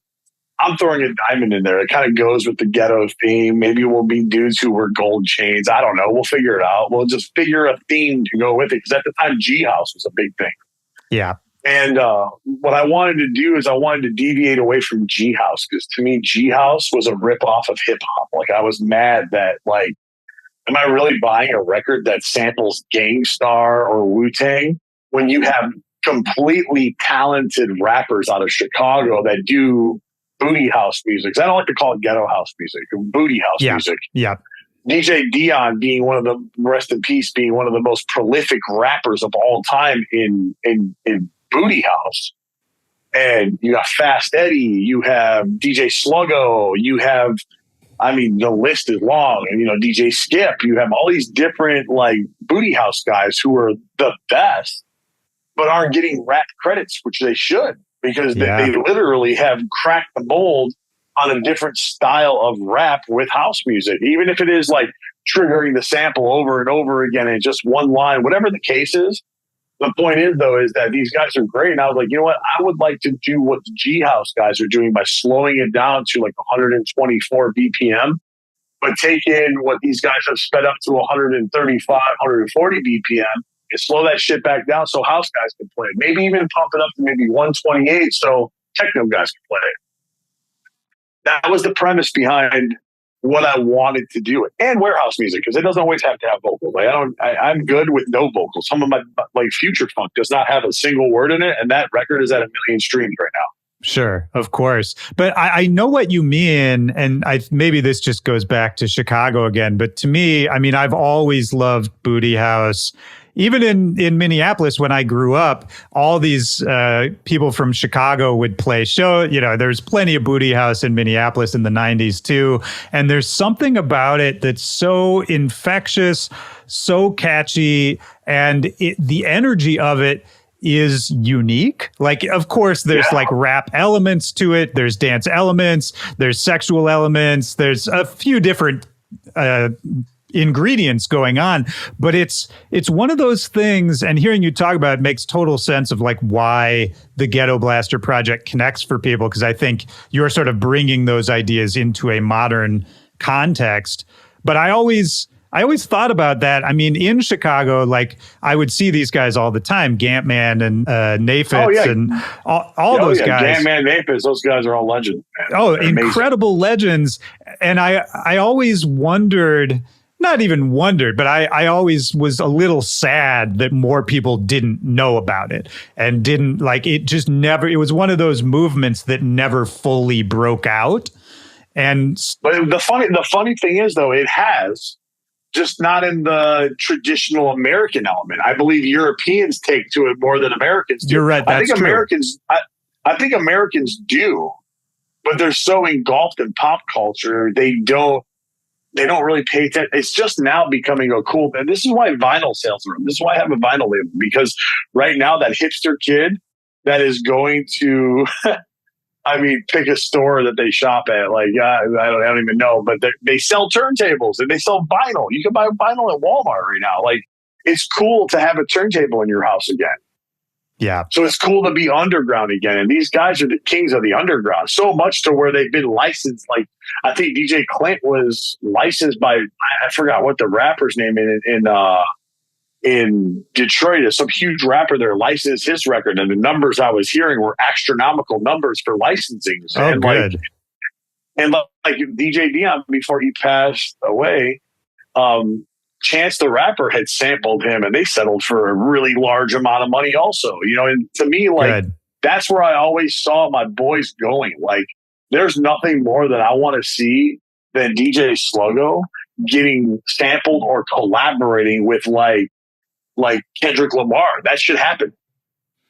I'm throwing a diamond in there. It kind of goes with the ghetto theme. Maybe we'll be dudes who wear gold chains. I don't know. We'll figure it out. We'll just figure a theme to go with it. Because at the time, G-House was a big thing. Yeah. And what I wanted to do is I wanted to deviate away from G-House. Because to me, G-House was a ripoff of hip-hop. Like, I was mad that, like, am I really buying a record that samples Gang Starr or Wu-Tang when you have completely talented rappers out of Chicago that do booty house music? I don't like to call it ghetto house music, booty house music. Yeah. DJ Dion being one of the, rest in peace, being one of the most prolific rappers of all time in booty house. And you got Fast Eddie, you have DJ Sluggo, you have, I mean, the list is long. And, DJ Skip, you have all these different like booty house guys who are the best, but aren't getting rap credits, which they should, because they literally have cracked the mold on a different style of rap with house music. Even if it is like triggering the sample over and over again in just one line, whatever the case is. The point is, though, is that these guys are great. And I was like, you know what? I would like to do what the G-House guys are doing by slowing it down to like 124 BPM, but take in what these guys have sped up to 135, 140 BPM and slow that shit back down so house guys can play it. Maybe even pump it up to maybe 128 so techno guys can play it. That was the premise behind what I wanted to do, and warehouse music, because it doesn't always have to have vocals. Like I'm good with no vocals. Some of my like Future Funk does not have a single word in it, and that record is at 1 million streams right now. Sure, of course. But I know what you mean. And maybe this just goes back to Chicago again. But to me, I mean, I've always loved Booty House. Even in Minneapolis, when I grew up, all these people from Chicago would play show. You know, there's plenty of Booty House in Minneapolis in the 90s too. And there's something about it that's so infectious, so catchy, and the energy of it is unique. Like, of course, there's like rap elements to it. There's dance elements. There's sexual elements. There's a few different ingredients going on, but it's one of those things. And hearing you talk about it makes total sense of like why the Gettoblaster project connects for people, because I think you're sort of bringing those ideas into a modern context. But I always thought about that. I mean, in Chicago, like I would see these guys all the time, Gantman and Naphitz and all those guys. Gantman, Naphitz, those guys are all legends. Man. Oh, incredible legends. And I always wondered, not even wondered, but I always was a little sad that more people didn't know about it and didn't like it. Just never. It was one of those movements that never fully broke out. But the funny thing is, though, it has. Just not in the traditional American element. I believe Europeans take to it more than Americans do. You're right. That's true. I think Americans do, but they're so engulfed in pop culture, they don't really pay attention. It's just now becoming a cool. And this is why vinyl sales are. This is why I have a vinyl label, because right now that hipster kid that is going to. I mean, pick a store that they shop at. Like, I don't even know, but they sell turntables and they sell vinyl. You can buy vinyl at Walmart right now. Like, it's cool to have a turntable in your house again. Yeah. So it's cool to be underground again. And these guys are the kings of the underground, so much to where they've been licensed. Like, I think DJ Clint was licensed by, I forgot what the rapper's name in Detroit is, some huge rapper there licensed his record, and the numbers I was hearing were astronomical numbers for licensing. Oh, and good. Like DJ Dion, before he passed away, Chance the Rapper had sampled him, and they settled for a really large amount of money also. You know, and to me, like, that's where I always saw my boys going. Like, there's nothing more that I want to see than DJ Sluggo getting sampled or collaborating with like Kendrick Lamar. That should happen.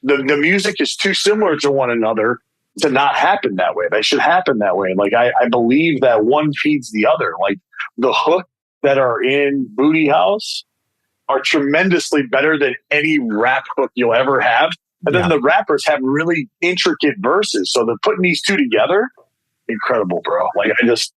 The music is too similar to one another to not happen that way. They should happen that way. Like, I believe that one feeds the other. Like, the hook that are in Booty House are tremendously better than any rap hook you'll ever have. And then the rappers have really intricate verses. So they're putting these two together. Incredible, bro. Like, I just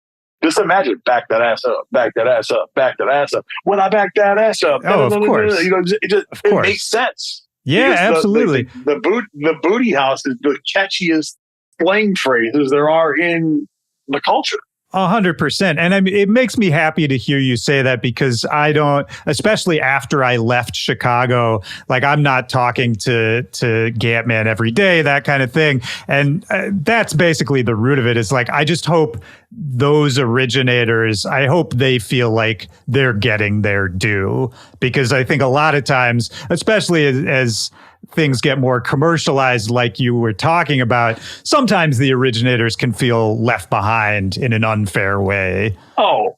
imagine, back that ass up, back that ass up, back that ass up. When I back that ass up, of course, you know, it makes sense. Yeah, absolutely. The Booty House is the catchiest slang phrases there are in the culture. 100%. And I mean, it makes me happy to hear you say that, because I don't, especially after I left Chicago, like, I'm not talking to Gantman every day, that kind of thing. And that's basically the root of it, is like, I just hope those originators, I hope they feel like they're getting their due, because I think a lot of times, especially as things get more commercialized, like you were talking about, sometimes the originators can feel left behind in an unfair way. Oh,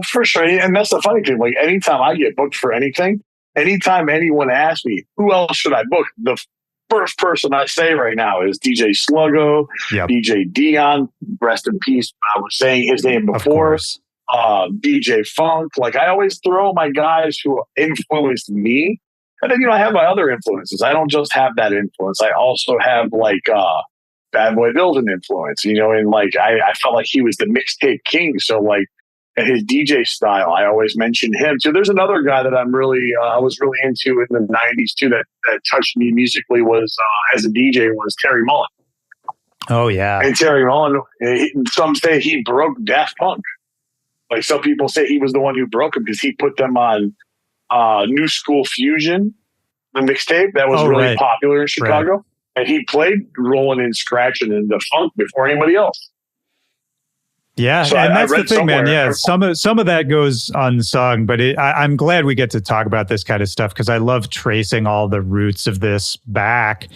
for sure. And that's the funny thing. Like, anytime I get booked for anything, anytime anyone asks me, who else should I book? The first person I say right now is DJ Sluggo, DJ Dion, rest in peace. I was saying his name before. DJ Funk. Like, I always throw my guys who influenced me. And then, you know, I have my other influences. I don't just have that influence. I also have, like, Bad Boy Bill's an influence, you know, and, like, I felt like he was the mixtape king. So, like, and his DJ style, I always mention him. So there's another guy that I'm really, I was really into in the 90s too, that touched me musically, was, as a DJ, was Terry Mullen. Oh, yeah. And Terry Mullen, some say he broke Daft Punk. Like, some people say he was the one who broke him, because he put them on New School Fusion, the mixtape that was really popular in Chicago. Right. And he played rolling and scratching and the funk before anybody else. Yeah, So and I that's the read thing, man. somewhere. Yeah, some of that goes unsung, but I'm glad we get to talk about this kind of stuff because I love tracing all the roots of this back.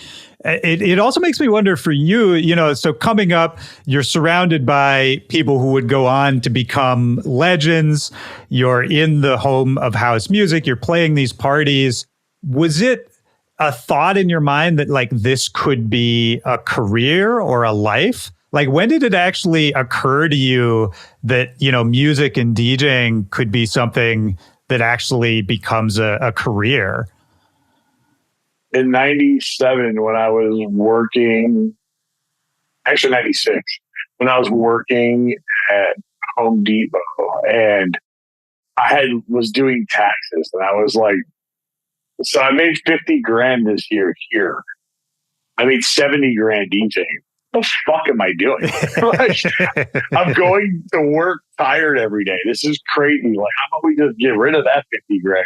It also makes me wonder for you, so coming up, you're surrounded by people who would go on to become legends. You're in the home of house music. You're playing these parties. Was it a thought in your mind that like this could be a career or a life? Like, when did it actually occur to you that, music and DJing could be something that actually becomes a career? In 97, when I was working, actually 96, when I was working at Home Depot and was doing taxes, and I was like, so I made 50 grand this year here. I made 70 grand DJing. What the fuck am I doing? Like, I'm going to work tired every day. This is crazy. Like, how about we just get rid of that 50 grand,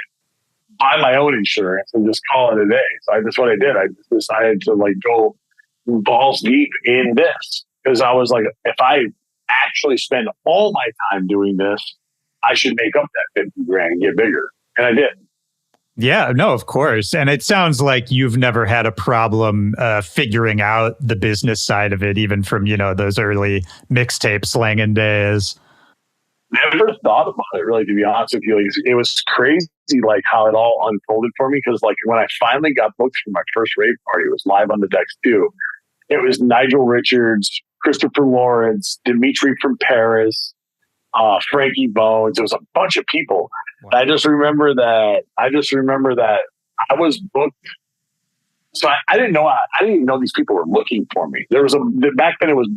buy my own insurance, and just call it a day? So that's what I did. I just decided to like go balls deep in this because I was like, if I actually spend all my time doing this, I should make up that 50 grand and get bigger. And I did. Yeah, no, of course. And it sounds like you've never had a problem figuring out the business side of it, even from, those early mixtape slanging days. Never thought about it, really, to be honest with you. It was crazy, like, how it all unfolded for me. Because, like, when I finally got booked for my first rave party, it was Live on the Decks 2. It was Nigel Richards, Christopher Lawrence, Dimitri from Paris, Frankie Bones. It was a bunch of people. Wow. I just remember that I was booked. So I didn't know. I didn't even know these people were looking for me. Back then it was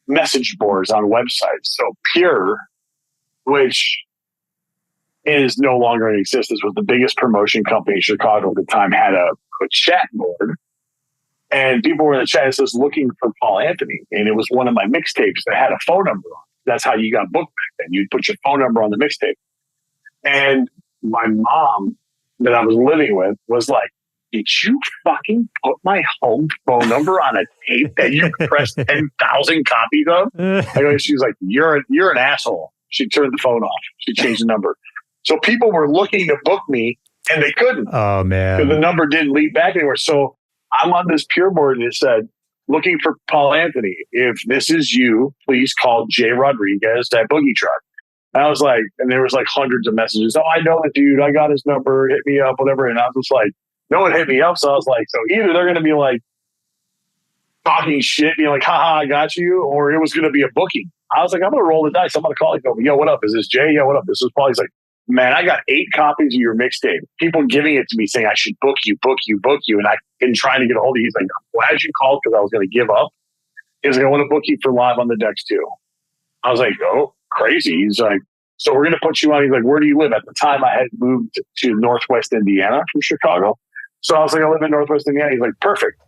message boards on websites. So Pure, which is no longer in existence, was the biggest promotion company in Chicago at the time, had a chat board. And people were in the chat. It says looking for Paul Anthony. And it was one of my mixtapes that had a phone number on it. That's how you got booked back then. You'd put your phone number on the mixtape. And my mom that I was living with was like, did you fucking put my home phone number on a tape that you pressed 10,000 copies of? She was like, you're an asshole. She turned the phone off. She changed the number. So people were looking to book me and they couldn't. Oh, man. Because the number didn't lead back anywhere. So I'm on this Pure board and it said, looking for Paul Anthony. If this is you, please call Jay Rodriguez at Boogie Truck. And I was like, and there was like hundreds of messages. Oh, I know the dude. I got his number. Hit me up, whatever. And I was just like, no one hit me up. So I was like, so either they're going to be like talking shit, being like, haha, I got you, or it was going to be a booking. I was like, I'm going to roll the dice. I'm going to call you. Go, yo, what up? Is this Jay? Yo, what up? This is Paul. He's like, man, I got 8 copies of your mixtape. People giving it to me saying I should book you. And I've been trying to get a hold of you. He's like, I'm glad you called because I was going to give up. He was like, I want to book you for Live on the Decks too. I was like, oh, crazy. He's like, so we're going to put you on. He's like, where do you live? At the time, I had moved to Northwest Indiana from Chicago. So I was like, I live in Northwest Indiana. He's like, perfect.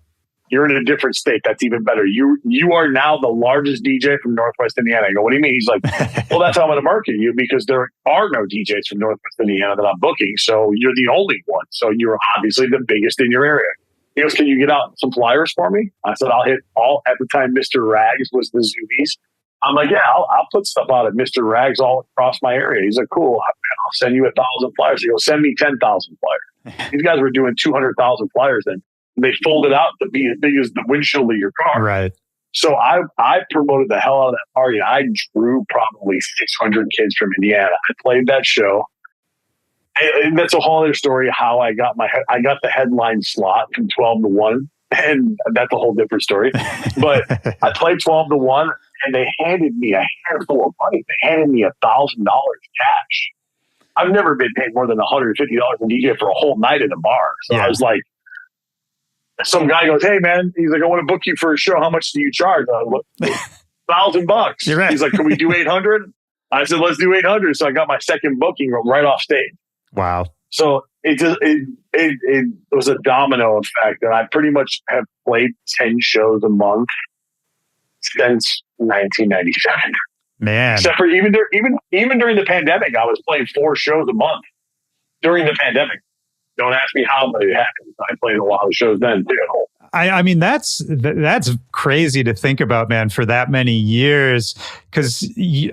You're in a different state. That's even better. You are now the largest DJ from Northwest Indiana. I go, what do you mean? He's like, well, that's how I'm going to market you because there are no DJs from Northwest Indiana that I'm booking. So you're the only one. So you're obviously the biggest in your area. He goes, can you get out some flyers for me? I said, I'll hit all. At the time, Mr. Rags was the Zoomies. I'm like, yeah, I'll put stuff out at Mr. Rags all across my area. He's like, cool. I'll send you 1,000 flyers. He goes, send me 10,000 flyers. These guys were doing 200,000 flyers then. They folded out to be as big as the windshield of your car. Right. So I promoted the hell out of that party. I drew probably 600 kids from Indiana. I played that show. And that's a whole other story how I got the headline slot from 12 to 1. And that's a whole different story. But I played 12 to 1 and they handed me a handful of money. They handed me $1,000 cash. I've never been paid more than $150 in DJ for a whole night at a bar. So yeah. I was like, some guy goes, hey man, he's like, I want to book you for a show. How much do you charge? $1,000. You're right. He's like, can we do 800? I said, let's do 800. So I got my second booking right off stage. Wow. So it was a domino effect, and I pretty much have played 10 shows a month since 1997. Man, except for even during the pandemic, I was playing 4 shows a month during the pandemic. Don't ask me how, but it happened. I played a lot of shows then too. I mean, that's crazy to think about, man, for that many years, because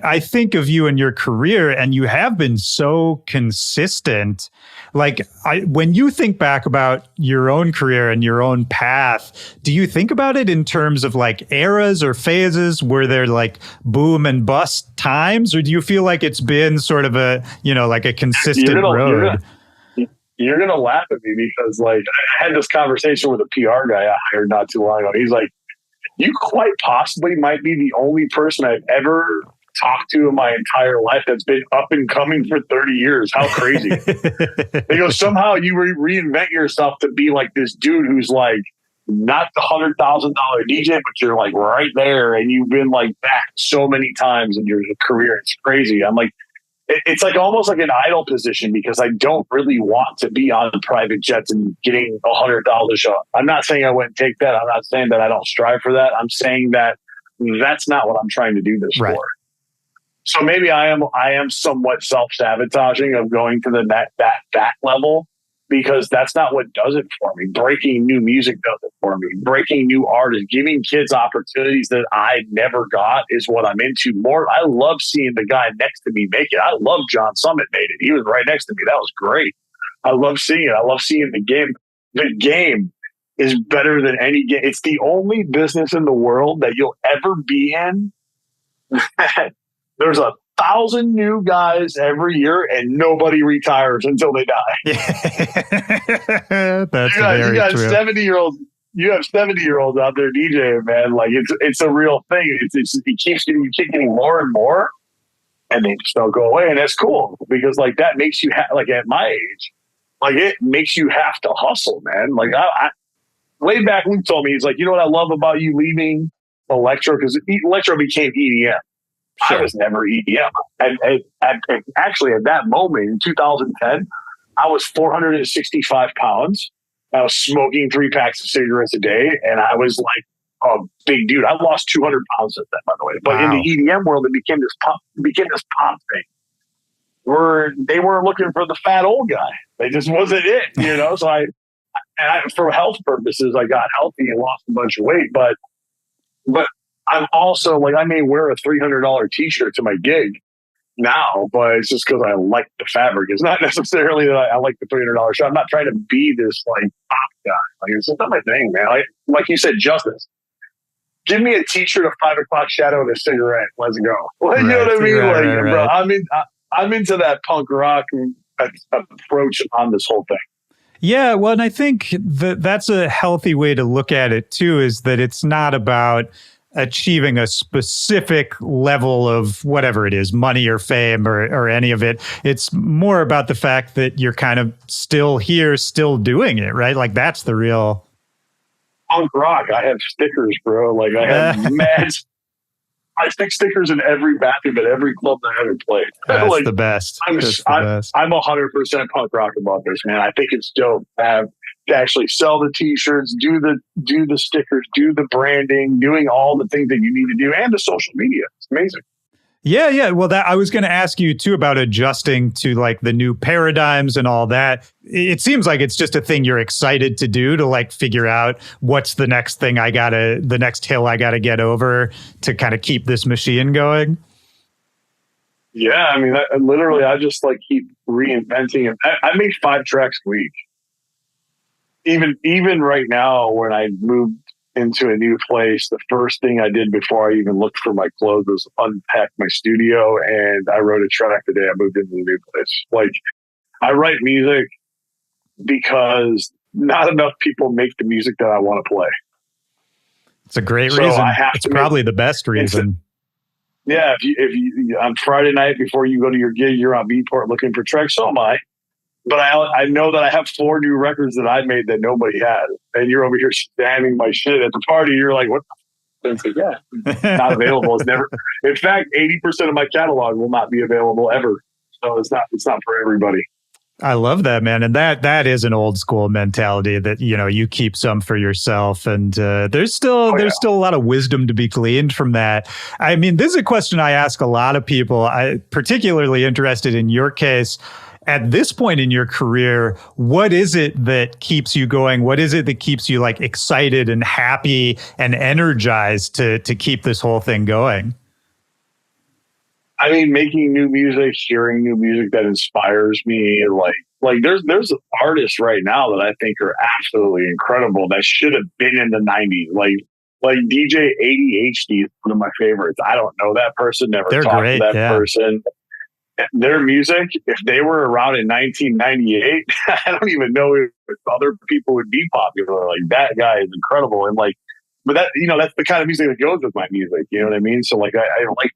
I think of you and your career, and you have been so consistent. Like, when you think back about your own career and your own path, do you think about it in terms of like eras or phases? Were there like boom and bust times, or do you feel like it's been sort of a, like a consistent road? You're going to laugh at me because, like, I had this conversation with a PR guy I hired not too long ago. He's like, you quite possibly might be the only person I've ever talked to in my entire life that's been up and coming for 30 years. How crazy. They go, somehow you reinvent yourself to be like this dude who's like not the $100,000 DJ, but you're like right there. And you've been like back so many times in your career. It's crazy. I'm like, it's like almost like an idle position because I don't really want to be on private jets and getting $100 a show. I'm not saying I wouldn't take that. I'm not saying that I don't strive for that. I'm saying that that's not what I'm trying to do this for. So maybe I am somewhat self-sabotaging of going to that level, because that's not what does it for me. Breaking new music does it for me. Breaking new artists, giving kids opportunities that I never got is what I'm into more. I love seeing the guy next to me make it. I love John Summit made it. He was right next to me. That was great. I love seeing it. I love seeing the game. The game is better than any game. It's the only business in the world that you'll ever be in. There's 1,000 new guys every year, and nobody retires until they die. That's you got true. 70-year-olds. You have 70-year-olds out there DJing, man. Like it's a real thing. It keeps getting more and more, and they just don't go away. And that's cool because like that makes you like at my age, like it makes you have to hustle, man. Like I way back Luke told me, he's like, you know what I love about you leaving electro, because electro became EDM. Sure. I was never EDM. And actually, at that moment in 2010, I was 465 pounds. I was smoking 3 packs of cigarettes a day, and I was like a big dude. I lost 200 pounds at that, by the way. But in the EDM world, it became this pop thing where they weren't looking for the fat old guy. They just wasn't it, So I, for health purposes, I got healthy and lost a bunch of weight, but I'm also like, I may wear a $300 t-shirt to my gig now, but it's just because I like the fabric. It's not necessarily that I like the $300 shirt. I'm not trying to be this like pop guy. Like, it's not my thing, man. Like you said, justice. Give me a t-shirt, a 5 o'clock shadow, and a cigarette. Let's go. Well, you know what I mean? Bro, I'm into that punk rock approach on this whole thing. Yeah, well, and I think that's a healthy way to look at it too, is that it's not about achieving a specific level of whatever it is, money or fame or any of it. It's more about the fact that you're kind of still here, still doing it, right? Like that's the real punk rock. I have stickers, bro. Like I have I stick stickers in every bathroom at every club that I ever played. That's like, the best. I'm 100% punk rock about this, man. I think it's dope to actually sell the t-shirts, do the stickers, do the branding, doing all the things that you need to do, and the social media. It's amazing. Yeah. Well, that I was going to ask you too about adjusting to like the new paradigms and all that. It seems like it's just a thing you're excited to do, to like figure out what's the next thing the next hill I gotta get over to kind of keep this machine going. Yeah, I mean, I just like keep reinventing it. I make 5 tracks a week. Even right now, when I moved into a new place, the first thing I did before I even looked for my clothes was unpack my studio, and I wrote a track the day I moved into the new place. Like, I write music because not enough people make the music that I want to play. It's a great reason. It's probably the best reason. Yeah, if you on Friday night before you go to your gig, you're on Beatport looking for tracks. So am I. But I know that I have 4 new records that I made that nobody had. And you're over here spamming my shit at the party. You're like, what? And it's like, yeah, not available. It's never. In fact, 80% of my catalog will not be available ever. So it's not for everybody. I love that, man. And that is an old school mentality that, you keep some for yourself. And there's still a lot of wisdom to be gleaned from that. I mean, this is a question I ask a lot of people. I'm particularly interested in your case. At this point in your career, what is it that keeps you going? What is it that keeps you like excited and happy and energized to keep this whole thing going? I mean, making new music, hearing new music that inspires me, there's artists right now that I think are absolutely incredible that should have been in the '90s. Like DJ ADHD is one of my favorites. I don't know that person, never They're talked great, to that yeah. person. Their music, if they were around in 1998, I don't even know if other people would be popular. Like, that guy is incredible, and but that, that's the kind of music that goes with my music. You know what I mean? So I like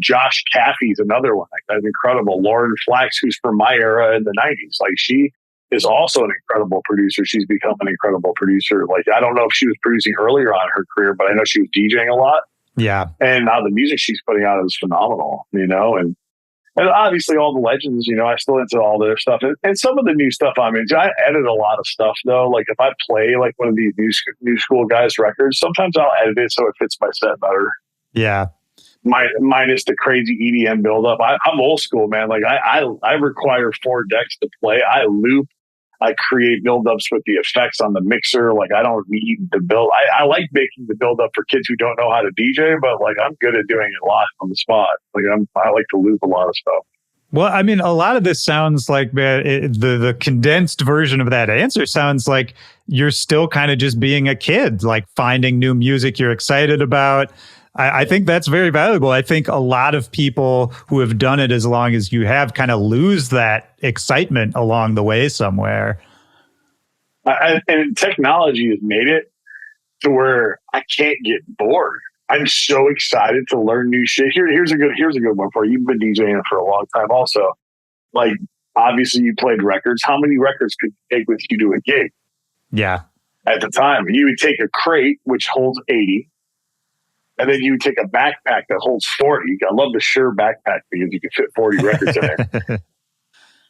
Josh Caffey's another one. Like, that's incredible. Lauren Flax, who's from my era in the '90s, like, she is also an incredible producer. She's become an incredible producer. Like, I don't know if she was producing earlier on in her career, but I know she was DJing a lot. Yeah. And now the music she's putting out is phenomenal, and obviously all the legends, I still into all their stuff. And some of the new stuff I'm into, I edit a lot of stuff though. Like, if I play like one of these new school guys records, sometimes I'll edit it so it fits my set better. Yeah. Minus the crazy EDM buildup. I'm old school, man. Like, I require 4 decks to play. I loop. I create buildups with the effects on the mixer. Like, I don't need the build. I like making the buildup for kids who don't know how to DJ, but like, I'm good at doing it live on the spot. Like, I like to loop a lot of stuff. Well, I mean, a lot of this sounds like, man, the condensed version of that answer sounds like you're still kind of just being a kid, like finding new music you're excited about. I think that's very valuable. I think a lot of people who have done it as long as you have kind of lose that excitement along the way somewhere. And technology has made it to where I can't get bored. I'm so excited to learn new shit. Here's a good one for you. You've been DJing for a long time also. Like, obviously you played records. How many records could you take with you to a gig? Yeah. At the time, you would take a crate, which holds 80. And then you would take a backpack that holds 40. I love the Shure backpack because you can fit 40 records in there.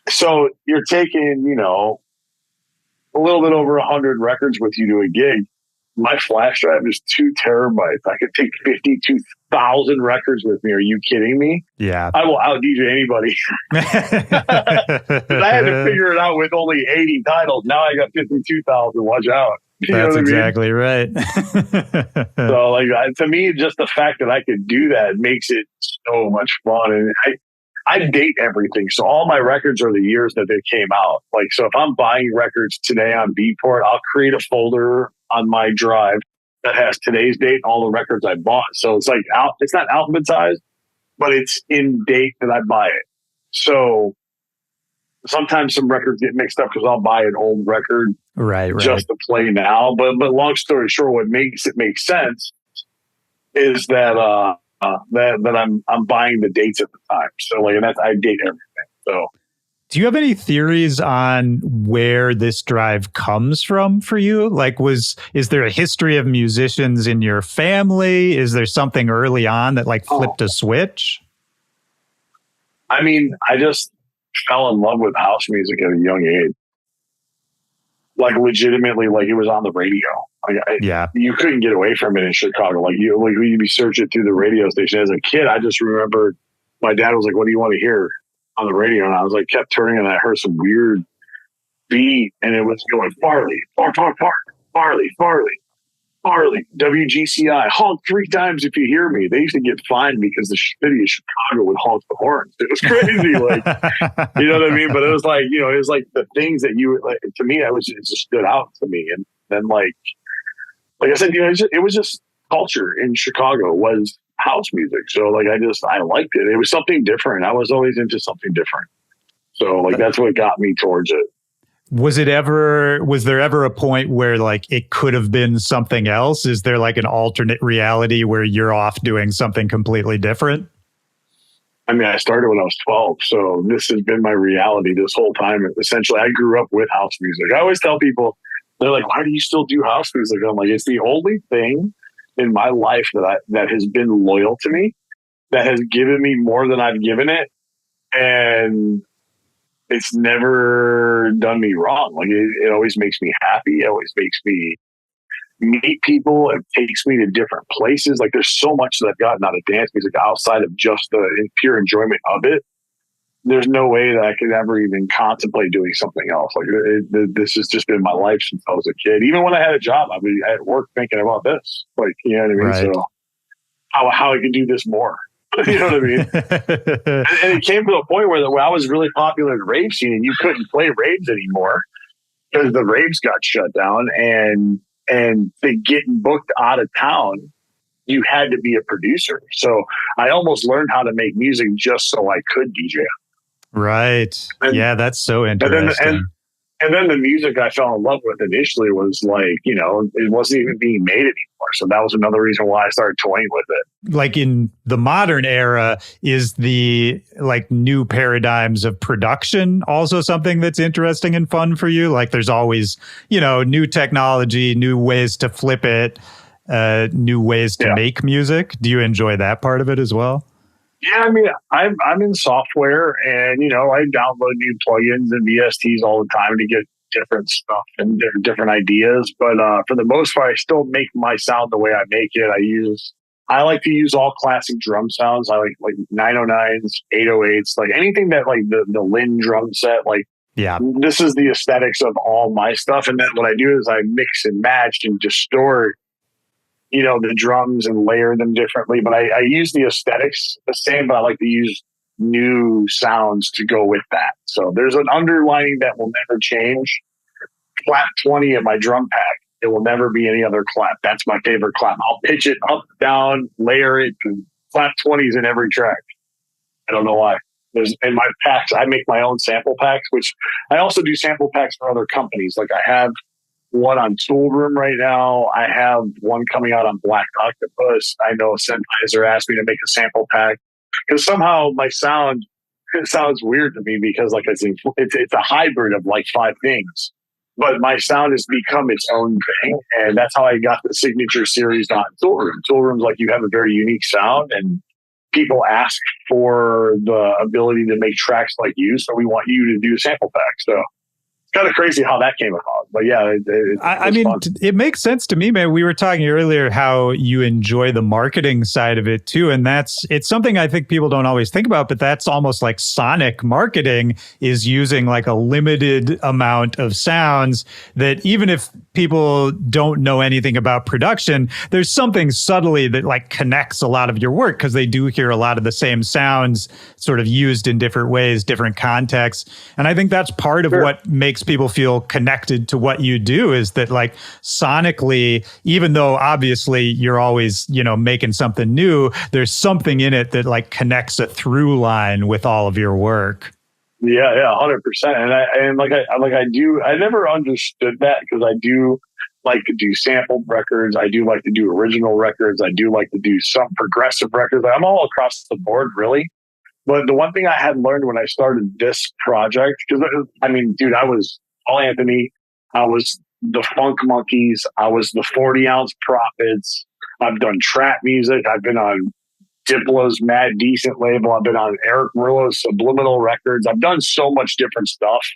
So you're taking, a little bit over 100 records with you to a gig. My flash drive is 2 terabytes. I could take 52,000 records with me. Are you kidding me? Yeah. I will out DJ anybody. I had to figure it out with only 80 titles. Now I got 52,000. Watch out. That's exactly right. So, to me, just the fact that I could do that makes it so much fun. And I date everything. So all my records are the years that they came out. Like, so if I'm buying records today on Beatport, I'll create a folder on my drive that has today's date and all the records I bought. So it's like, it's not alphabetized, but it's in date that I buy it. So sometimes some records get mixed up because I'll buy an old record just to play now. But long story short, what makes it make sense is that I'm buying the dates at the time. So and I date everything. So, do you have any theories on where this drive comes from for you? Like, is there a history of musicians in your family? Is there something early on that flipped a switch? I mean, I just fell in love with house music at a young age. Like, legitimately, it was on the radio. You couldn't get away from it in Chicago. You'd be searching through the radio station. As a kid, I just remember my dad was like, "What do you want to hear on the radio?" And I was like, kept turning, and I heard some weird beat, and it was going Farley, Farley, WGCI, honk 3 times if you hear me. They used to get fined because the city of Chicago would honk the horns. It was crazy, you know what I mean? But it was it was the things that you were to me, it just stood out to me. And then like I said, it was just culture in Chicago was house music. So I liked it. It was something different. I was always into something different. So that's what got me towards it. Was there ever a point where it could have been something else? Is there an alternate reality where you're off doing something completely different? I mean, I started when I was 12, so this has been my reality this whole time. Essentially, I grew up with house music. I always tell people, they're like, "Why do you still do house music?" I'm like, it's the only thing in my life that has been loyal to me, that has given me more than I've given it, and it's never done me wrong. It always makes me happy. It always makes me meet people. It takes me to different places. There's so much that I've gotten out of dance music outside of just the pure enjoyment of it there's no way that I could ever even contemplate doing something else. Like this has just been my life since I was a kid. Even when I had a job, I was at work thinking about this. Like, you know what I mean? Right. So how I could do this more. You know what I mean? and it came to a point where I was really popular in the rave scene, and you couldn't play raves anymore because the raves got shut down, and they getting booked out of town. You had to be a producer. So I almost learned how to make music just so I could DJ. Right. Yeah, that's so interesting. And then the music I fell in love with initially was like, you know, it wasn't even being made anymore. So that was another reason why I started toying with it. Like in the modern era, is the like new paradigms of production also something that's interesting and fun for you? Like there's always, you know, new technology, new ways to flip it, new ways to make music. Do you enjoy that part of it as well? Yeah, I mean, I'm in software, and you know, I download new plugins and VSTs all the time to get different stuff and different ideas. But for the most part, I still make my sound the way I make it. I like to use all classic drum sounds. I like 909s, 808s, like anything that like the Lynn drum set. Like, this is the aesthetics of all my stuff. And then what I do is I mix and match and distort, you know, the drums and layer them differently. But I use the aesthetics the same, but I like to use new sounds to go with that. So there's an underlining that will never change. Clap 20 in my drum pack. It will never be any other clap. That's my favorite clap. I'll pitch it up, down, layer it, and clap 20s in every track. I don't know why. There's in my packs, I make my own sample packs, which I also do sample packs for other companies. Like I have one on Tool Room right now. I have one coming out on Black Octopus. I know Sennheiser asked me to make a sample pack because somehow my sound, it sounds weird to me because like it's a hybrid of like 5 things, but my sound has become its own thing. And that's how I got the Signature series on Tool Room. Tool Room's like, you have a very unique sound and people ask for the ability to make tracks like you. So we want you to do a sample pack. So kind of crazy how that came about, but yeah, I mean, it makes sense to me, man. We were talking earlier how you enjoy the marketing side of it too, and it's something I think people don't always think about, but that's almost like sonic marketing is using like a limited amount of sounds that even if people don't know anything about production, there's something subtly that like connects a lot of your work because they do hear a lot of the same sounds sort of used in different ways, different contexts, and I think that's part of what makes people feel connected to what you do is that like sonically, even though obviously you're always, you know, making something new, there's something in it that like connects a through line with all of your work. Yeah, 100%. I never understood that because I do like to do sampled records. I do like to do original records. I do like to do some progressive records. I'm all across the board, really. But the one thing I had learned when I started this project, because I mean, dude, I was Paul Anthony, I was the Funk Monkeys, I was the 40-ounce Prophets. I've done trap music. I've been on Dipla's Mad Decent label. I've been on Eric Murillo's Subliminal Records. I've done so much different stuff.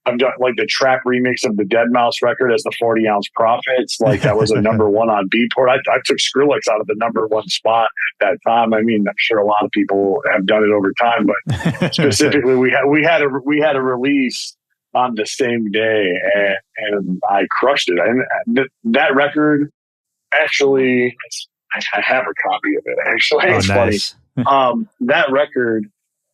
I've done like the trap remix of the Deadmau5 record as the 40-ounce Prophets. Like that was a number 1 on Beatport. I took Skrillex out of the number 1 spot at that time. I mean, I'm sure a lot of people have done it over time, but specifically we had a release on the same day and I crushed it. And that record actually, I have a copy of it actually. It's nice. Funny. That record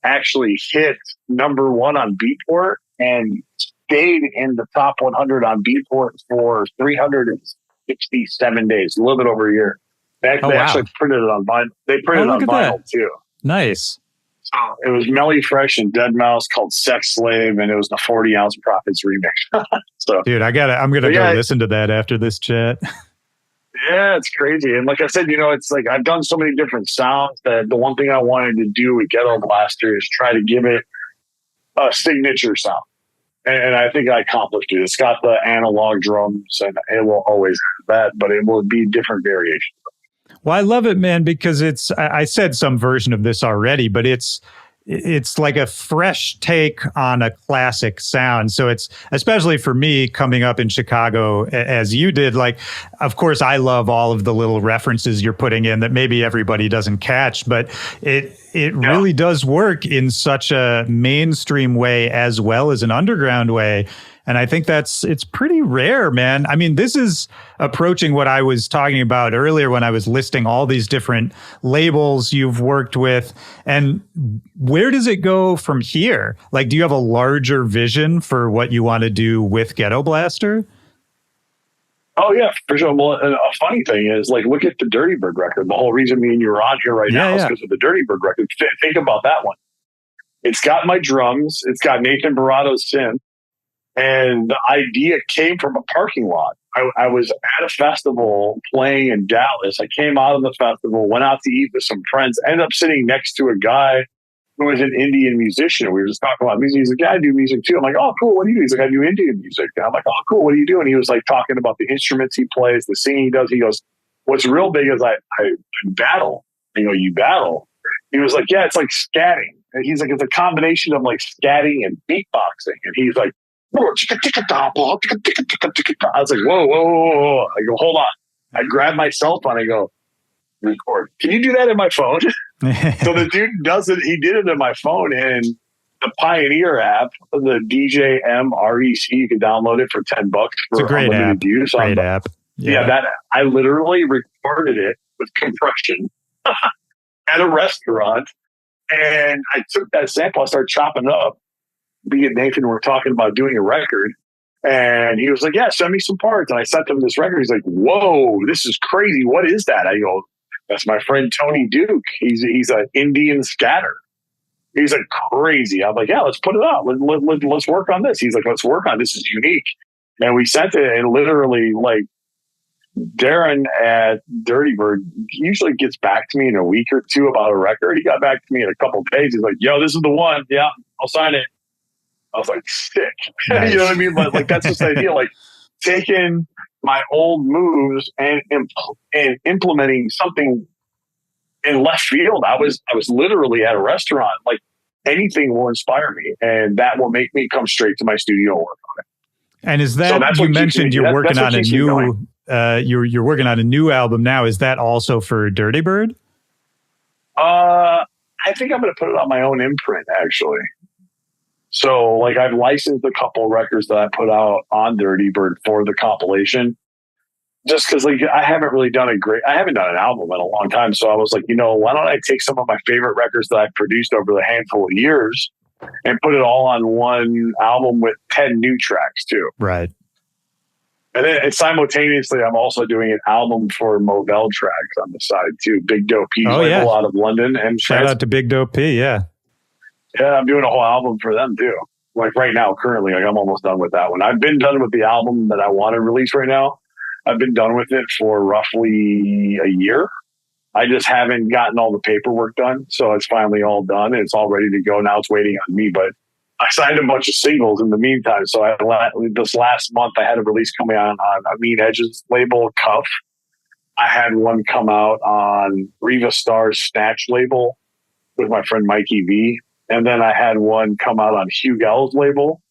actually hit number 1 on Beatport and stayed in the top 100 on Beatport for 367 days, a little bit over a year. They actually printed it on vinyl. They printed it on vinyl too. Nice. So it was Melly Fresh and Deadmau5 called Sex Slave, and it was the 40-ounce Prophets remix. So, dude, I'm gonna go listen to that after this chat. Yeah, it's crazy. And like I said, you know, it's like I've done so many different sounds that the one thing I wanted to do with Gettoblaster is try to give it a signature sound. And I think I accomplished it. It's got the analog drums and it will always have that, but it will be different variations. Well, I love it, man, because I said some version of this already, but it's it's like a fresh take on a classic sound. So it's, especially for me coming up in Chicago as you did, like, of course I love all of the little references you're putting in that maybe everybody doesn't catch, but it really does work in such a mainstream way as well as an underground way. And I think it's pretty rare, man. I mean, this is approaching what I was talking about earlier when I was listing all these different labels you've worked with. And where does it go from here? Like, do you have a larger vision for what you want to do with Gettoblaster? Oh yeah, for sure. Well, a funny thing is, like, look at the Dirtybird record. The whole reason me and you are on here right now is because of the Dirtybird record. Think about that one. It's got my drums. It's got Nathan Barato's synth. And the idea came from a parking lot. I was at a festival playing in Dallas. I came out of the festival, went out to eat with some friends, ended up sitting next to a guy who was an Indian musician. We were just talking about music. He's like, yeah, I do music too. I'm like, oh, cool. What do you do? He's like, I do Indian music. And I'm like, oh, cool. What do you do? And he was like talking about the instruments he plays, the singing he does. He goes, what's real big is I battle. I go, you battle? He was like, yeah, it's like scatting. And he's like, it's a combination of like scatting and beatboxing. And he's like, I was like, whoa. I go, hold on. I grab my cell phone. I go, record. Can you do that in my phone? So the dude does it. He did it in my phone, and the Pioneer app, the DJM REC, you can download it for $10 for it's a great app. Use. Great app. Yeah, that I literally recorded it with compression at a restaurant, and I took that sample. I started chopping it up. Me and Nathan were talking about doing a record, and he was like, yeah, send me some parts. And I sent him this record. He's like, whoa, this is crazy. What is that? I go, that's my friend Tony Duke. He's an Indian scatter. He's like, crazy. I'm like, yeah, let's put it out. Let's work on this. He's like, let's work on this. This is unique. And we sent it, and literally, like, Darren at Dirtybird usually gets back to me in a week or two about a record. He got back to me in a couple of days. He's like, yo, this is the one. Yeah, I'll sign it. I was like, sick. Nice. You know what I mean? But like, that's just the idea. Like, taking my old moves and implementing something in left field. I was literally at a restaurant. Like, anything will inspire me, and that will make me come straight to my studio and work on it. And is that, so you mentioned you're working on a new you're working on a new album now. Is that also for Dirtybird? I think I'm going to put it on my own imprint, actually. So, like, I've licensed a couple of records that I put out on Dirtybird for the compilation, just because, like, I haven't done an album in a long time. So I was like, why don't I take some of my favorite records that I've produced over the handful of years and put it all on one album with 10 new tracks too. Right. And then simultaneously, I'm also doing an album for Movell tracks on the side too. Big Dope P label out of London. And shout out to Big Dope P. Yeah. Yeah, I'm doing a whole album for them too. Like right now, currently, like I'm almost done with that one. I've been done with the album that I want to release right now. I've been done with it for roughly a year. I just haven't gotten all the paperwork done. So it's finally all done and it's all ready to go. Now it's waiting on me. But I signed a bunch of singles in the meantime. So this last month, I had a release coming out on Mean Edge's label, Cuff. I had one come out on Riva Star's Snatch label with my friend Mikey V. And then I had one come out on Hugh Gell's label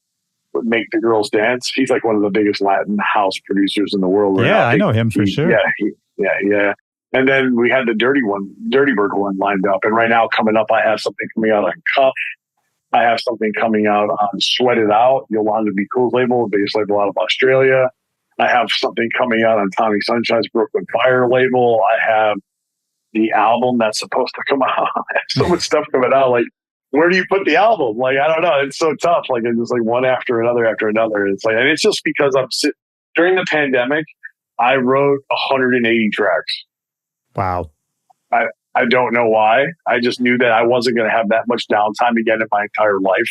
with Make the Girls Dance. He's like one of the biggest Latin house producers in the world. Right now. I know him for sure. Yeah. And then we had the Dirtybird one lined up. And right now coming up, I have something coming out on Cuff. I have something coming out on Sweat It Out, Yolanda Be Cool's label, the biggest label out of Australia. I have something coming out on Tommy Sunshine's Brooklyn Fire label. I have the album that's supposed to come out. I have so much stuff coming out. Like, where do you put the album? Like, I don't know. It's so tough. Like, it's just like one after another. It's like, and it's just because during the pandemic, I wrote 180 tracks. Wow. I don't know why. I just knew that I wasn't going to have that much downtime again in my entire life.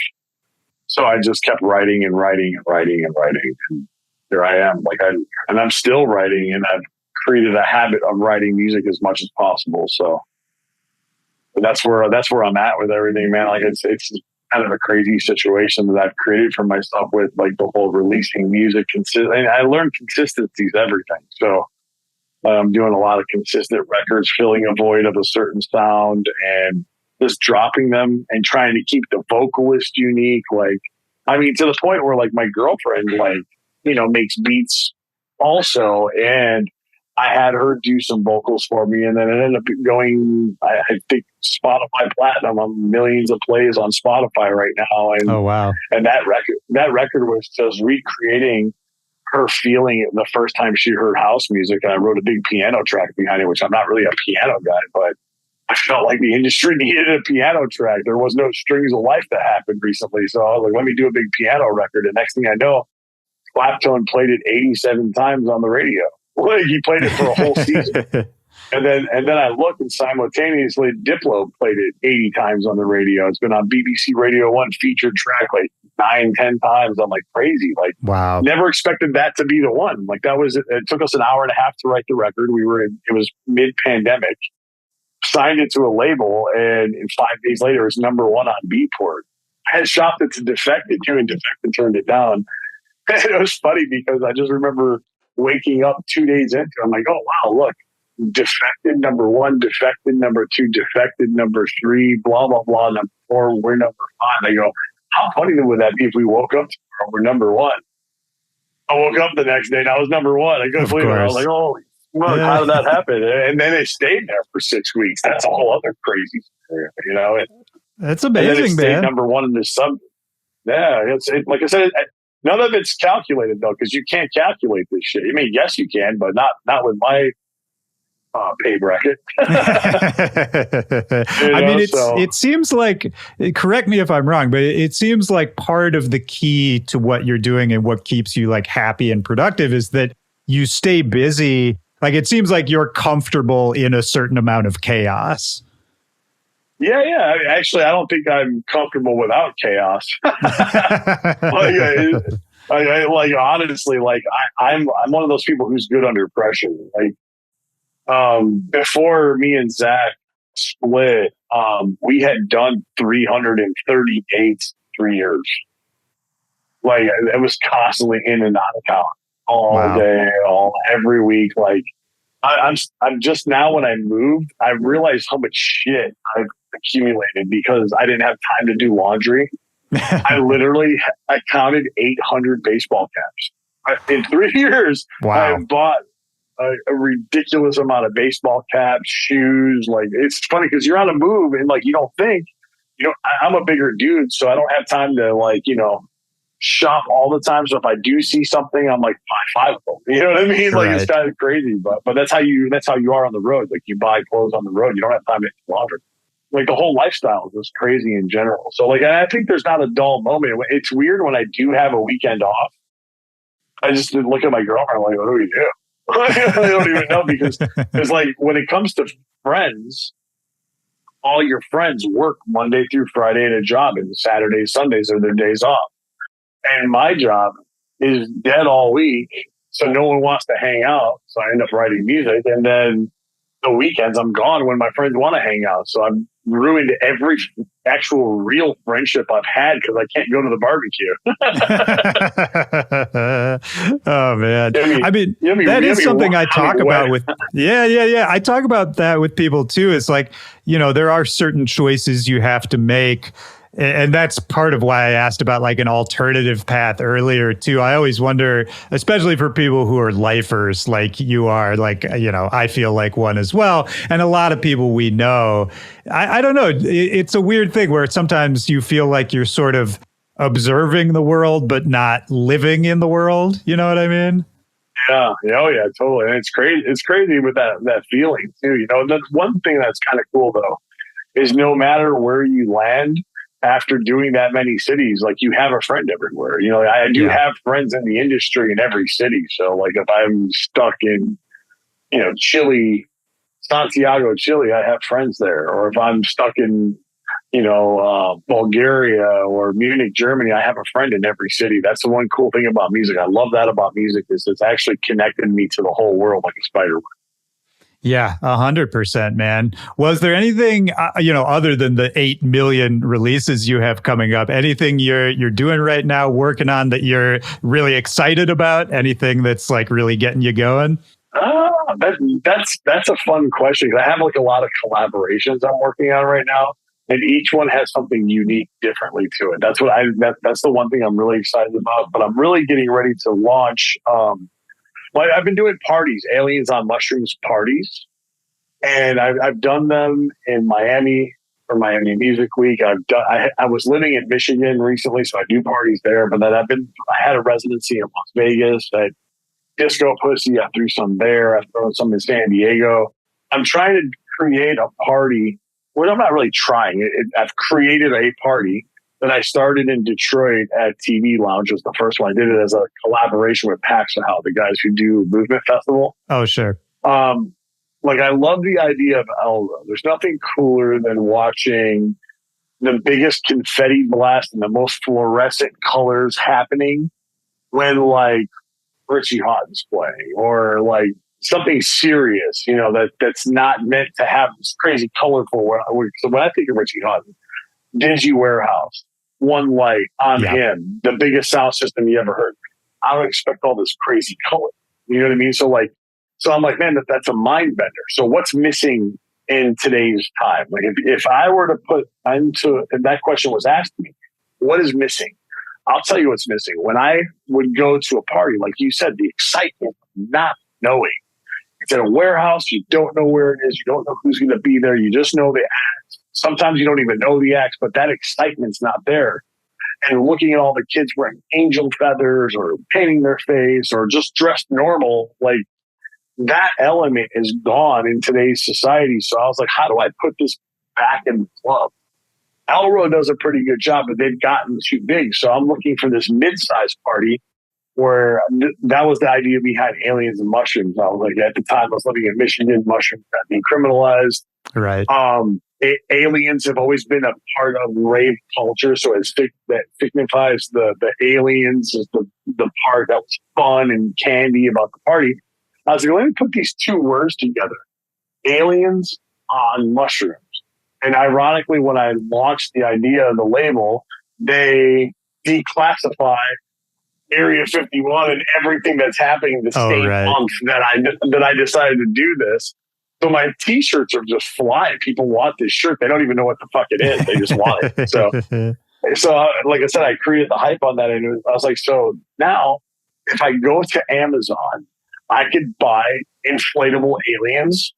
So I just kept writing and writing and writing and writing. And here I am. And I'm still writing, and I've created a habit of writing music as much as possible. So that's where I'm at with everything, man. Like it's kind of a crazy situation that I've created for myself with like the whole releasing music. And I learned consistency is everything. So I'm doing a lot of consistent records, filling a void of a certain sound and just dropping them and trying to keep the vocalist unique. Like, I mean, to the point where like my girlfriend, like, makes beats also. And I had her do some vocals for me, and then it ended up going, I think, Spotify Platinum on millions of plays on Spotify right now. And oh wow! And that record was just recreating her feeling the first time she heard house music. And I wrote a big piano track behind it, which I'm not really a piano guy, but I felt like the industry needed a piano track. There was no Strings of Life that happened recently, so I was like, let me do a big piano record. And next thing I know, Clapton played it 87 times on the radio. Like, he played it for a whole season. And then I looked, and simultaneously Diplo played it 80 times on the radio. It's been on BBC Radio 1 featured track like 9-10 times. I'm like, crazy. Like, wow. Never expected that to be the one. Like, it took us an hour and a half to write the record. It was mid-pandemic. Signed it to a label, and 5 days later, it was number one on Beatport. I had shopped it to Defected too, and Defected turned it down. And it was funny because I just remember waking up 2 days into it. I'm like, oh, wow, look, Defected number one, Defected number two, Defected number three, blah, blah, blah, number four, we're number five. I go, how funny would that be if we woke up tomorrow, we're number one? I woke up the next day and I was number one. I couldn't believe it. I was like, holy fuck, how did that happen? And then it stayed there for 6 weeks. That's a whole other crazy story, That's amazing, man. Number one in this sub. Yeah, like I said, none of it's calculated though, because you can't calculate this shit. I mean, yes, you can, but not with my pay bracket. I mean, it seems like, correct me if I'm wrong, but it seems like part of the key to what you're doing and what keeps you like happy and productive is that you stay busy. Like, it seems like you're comfortable in a certain amount of chaos. Yeah. Actually, I don't think I'm comfortable without chaos. Honestly, I'm one of those people who's good under pressure. Like, before me and Zach split, we had done 330 dates 3 years. Like, it was constantly in and out of town all day, every week. Like, I'm just now, when I moved, I realized how much shit I've accumulated because I didn't have time to do laundry. I counted 800 baseball caps in 3 years. Wow. I bought a ridiculous amount of baseball caps, shoes. Like, it's funny because you're on a move and like, you don't think, I'm a bigger dude, so I don't have time to shop all the time. So if I do see something, I'm like, buy 5 of them. You know what I mean? Like, it's kind of crazy, but that's how you are on the road. Like, you buy clothes on the road. You don't have time to laundry. Like, the whole lifestyle is just crazy in general. So like, I think there's not a dull moment. It's weird when I do have a weekend off. I just look at my girlfriend like, what do we do? I don't even know, because it's like, when it comes to friends, all your friends work Monday through Friday at a job, and Saturdays, Sundays are their days off. And my job is dead all week, so no one wants to hang out. So I end up writing music, and then the weekends I'm gone when my friends want to hang out. So I'm ruined every actual real friendship I've had because I can't go to the barbecue. Oh man. That is something I talk about with, yeah. I talk about that with people too. It's like, there are certain choices you have to make. And that's part of why I asked about like an alternative path earlier too. I always wonder, especially for people who are lifers like you are, like, I feel like one as well. And a lot of people we know, I don't know. It's a weird thing where sometimes you feel like you're sort of observing the world, but not living in the world. You know what I mean? Yeah. Oh yeah, totally. And it's crazy. It's crazy with that feeling too. That's one thing that's kind of cool though, is no matter where you land, after doing that many cities, like, you have a friend everywhere. I do have friends in the industry in every city. So like, if I'm stuck in, Chile, Santiago, Chile, I have friends there. Or if I'm stuck in, Bulgaria or Munich, Germany, I have a friend in every city. That's the one cool thing about music. I love that about music, is it's actually connected me to the whole world like a spider web. Yeah, 100%, man. Was there anything, other than the 8 million releases you have coming up, anything you're doing right now, working on, that you're really excited about? Anything that's like really getting you going? That's a fun question. I have like a lot of collaborations I'm working on right now. and each one has something unique differently to it. That's that's the one thing I'm really excited about. But I'm really getting ready to launch. I've been doing parties, Aliens on Mushrooms parties, and I've done them in Miami for Miami Music Week. I was living in Michigan recently, so I do parties there. But then I had a residency in Las Vegas. At Disco Pussy, I threw some there. I threw some in San Diego. I'm trying to create a party. Well, I'm not really trying. I've created a party that I started in Detroit at TV Lounge. Was the first one. I did it as a collaboration with Paxahau, the guys who do Movement Festival. Oh, sure. I love the idea of Elro. There's nothing cooler than watching the biggest confetti blast and the most fluorescent colors happening when Richie Hawtin's playing, or something serious, that's not meant to have this crazy colorful. So when I think of Richie Hawtin, Dingy Warehouse, One Light on him, the biggest sound system you ever heard. I don't expect all this crazy color. You know what I mean? So I'm like, man, that's a mind bender. So what's missing in today's time? If I were to put into, and that question was asked to me, what is missing? I'll tell you what's missing. When I would go to a party, like you said, the excitement of not knowing. It's at a warehouse. You don't know where it is. You don't know who's going to be there. You just know the acts. Sometimes you don't even know the acts, but that excitement's not there. And looking at all the kids wearing angel feathers or painting their face or just dressed normal, that element is gone in today's society. So I was like, how do I put this back in the club? Elro does a pretty good job, but they've gotten too big. So I'm looking for this mid-sized party where that was the idea behind Aliens and Mushrooms. I was like, at the time I was living in Michigan, mushrooms got decriminalized. Right. Aliens have always been a part of rave culture. So that signifies the aliens is the part that was fun and candy about the party. I was like, let me put these two words together. Aliens on Mushrooms. And ironically, when I launched the idea of the label, they declassified Area 51 and everything that's happening the same month that I decided to do this. So my T-shirts are just flying. People want this shirt. They don't even know what the fuck it is. They just want it. So like I said, I created the hype on that. And I was like, so now if I go to Amazon, I could buy inflatable aliens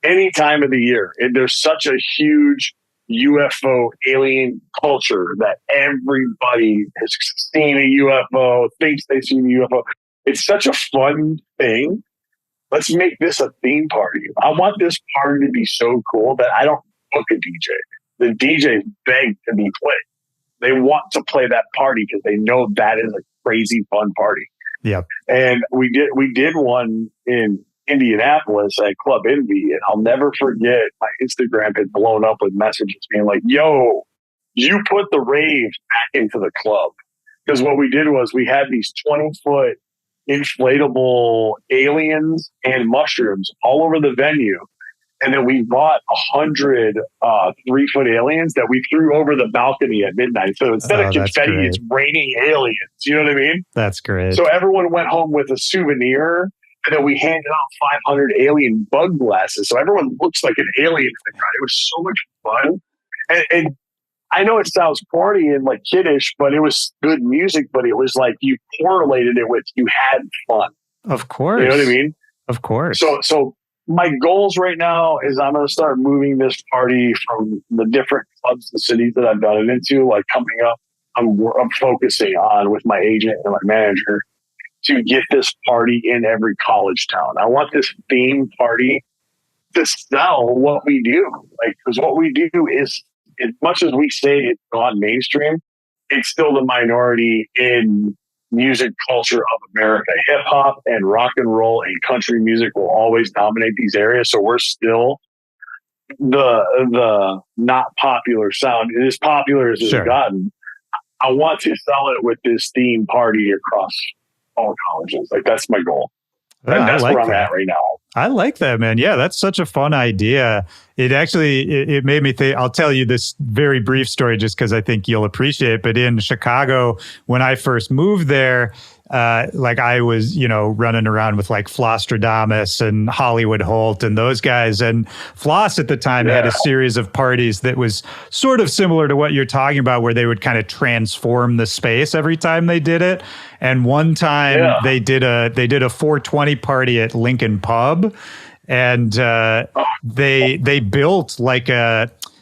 any time of the year. And there's such a huge UFO alien culture that everybody has seen a UFO, thinks they've seen a UFO. It's such a fun thing. Let's make this a theme party. I want this party to be so cool that I don't book a DJ. The DJs beg to be played. They want to play that party because they know that is a crazy fun party. Yep. And we did one in Indianapolis at Club Envy, and I'll never forget, my Instagram had blown up with messages being like, yo, you put the rave back into the club. Because what we did was we had these 20-foot inflatable aliens and mushrooms all over the venue. And then we bought 100 3-foot aliens that we threw over the balcony at midnight. So instead of confetti, it's raining aliens. You know what I mean? That's great. So everyone went home with a souvenir. And then we handed out 500 alien bug glasses. So everyone looks like an alien in the crowd. It was so much fun. And I know it sounds corny and kiddish, but it was good music. But it was like you correlated it with you had fun. Of course. You know what I mean? Of course. So my goals right now is I'm going to start moving this party from the different clubs and cities that I've done it into. Coming up, I'm focusing on with my agent and my manager to get this party in every college town. I want this theme party to sell what we do. Because what we do is, as much as we say it's gone mainstream, it's still the minority in music culture of America. Hip hop and rock and roll and country music will always dominate these areas. So we're still the not popular sound. It is popular as it's gotten. I want to sell it with this theme party across all colleges. That's my goal. And that's where I'm at right now. I like that, man. Yeah, that's such a fun idea. It actually, it made me think, I'll tell you this very brief story just because I think you'll appreciate it. But in Chicago, when I first moved there, like I was, running around with like Flosstradamus and Hollywood Holt and those guys. And Floss at the time had a series of parties that was sort of similar to what you're talking about, where they would kind of transform the space every time they did it. And one time they did a 420 party at Lincoln Pub, and they built like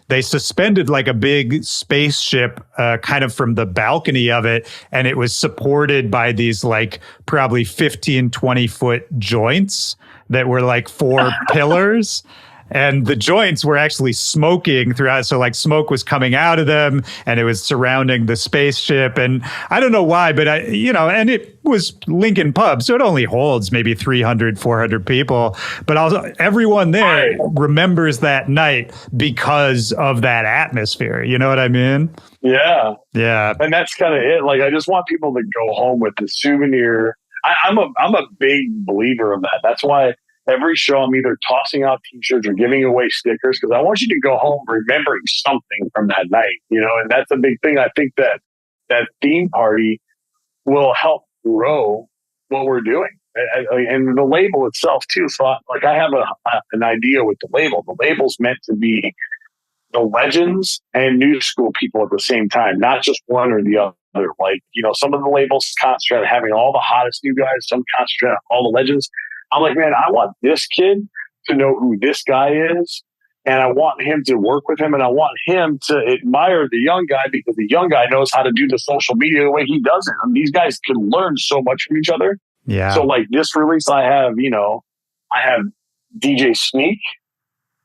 they suspended like a big spaceship kind of from the balcony of it. And it was supported by these like probably 15, 20 foot joints that were like 4 pillars. And the joints were actually smoking throughout. So like smoke was coming out of them and it was surrounding the spaceship. And I don't know why, but and it was Lincoln Pub. So it only holds maybe 300, 400 people. But also everyone there remembers that night because of that atmosphere. You know what I mean? Yeah. Yeah. And that's kind of it. Like, I just want people to go home with the souvenir. I'm a big believer of that. That's why every show I'm either tossing out t-shirts or giving away stickers, because I want you to go home remembering something from that night, and that's a big thing. I think that theme party will help grow what we're doing. And the label itself too. So I have an idea with the label. The label's meant to be the legends and new school people at the same time, not just one or the other. Like, some of the labels concentrate on having all the hottest new guys, some concentrate on all the legends. I'm like, man, I want this kid to know who this guy is, and I want him to work with him, and I want him to admire the young guy, because the young guy knows how to do the social media the way he does it. And these guys can learn so much from each other. Yeah. So like this release, I have DJ Sneak,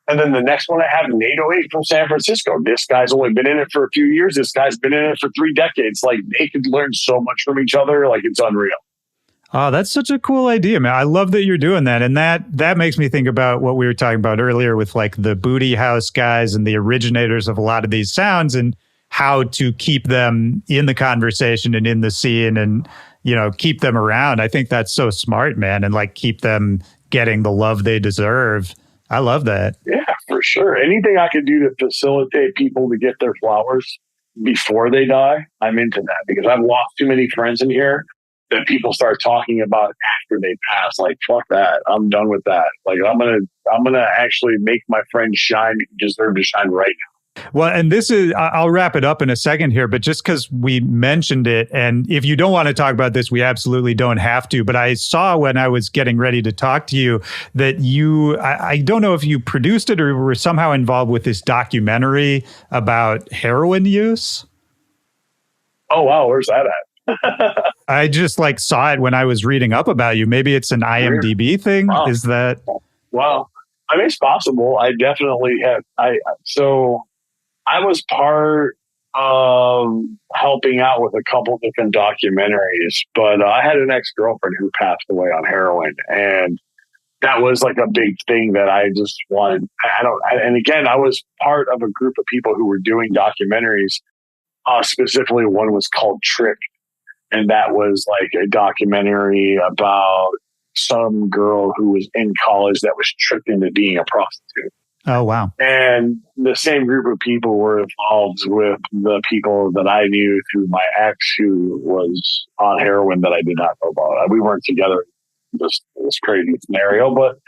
and then the next one I have Nate 08 from San Francisco. This guy's only been in it for a few years. This guy's been in it for 3 decades. Like, they could learn so much from each other. Like, it's unreal. Oh, that's such a cool idea, man. I love that you're doing that. And that makes me think about what we were talking about earlier with like the booty house guys and the originators of a lot of these sounds, and how to keep them in the conversation and in the scene and, keep them around. I think that's so smart, man. And like keep them getting the love they deserve. I love that. Yeah, for sure. Anything I could do to facilitate people to get their flowers before they die, I'm into that, because I've lost too many friends in here that people start talking about after they pass. Like, fuck that. I'm done with that. Like, I'm gonna actually make my friends shine who deserve to shine right now. Well, and this is, I'll wrap it up in a second here, but just because we mentioned it, and if you don't want to talk about this, we absolutely don't have to, but I saw when I was getting ready to talk to you that I don't know if you produced it or were somehow involved with this documentary about heroin use. Oh, wow. Where's that at? I just like saw it when I was reading up about you. Maybe it's an IMDb thing. Wow. Is that? Well, I mean, it's possible. I definitely have. So I was part of helping out with a couple different documentaries, but I had an ex-girlfriend who passed away on heroin, and that was like a big thing that I just wanted. And again, I was part of a group of people who were doing documentaries. Specifically, one was called Trick. And that was like a documentary about some girl who was in college that was tricked into being a prostitute. Oh, wow. And the same group of people were involved with the people that I knew through my ex, who was on heroin, that I did not know about. We weren't together. This crazy scenario. But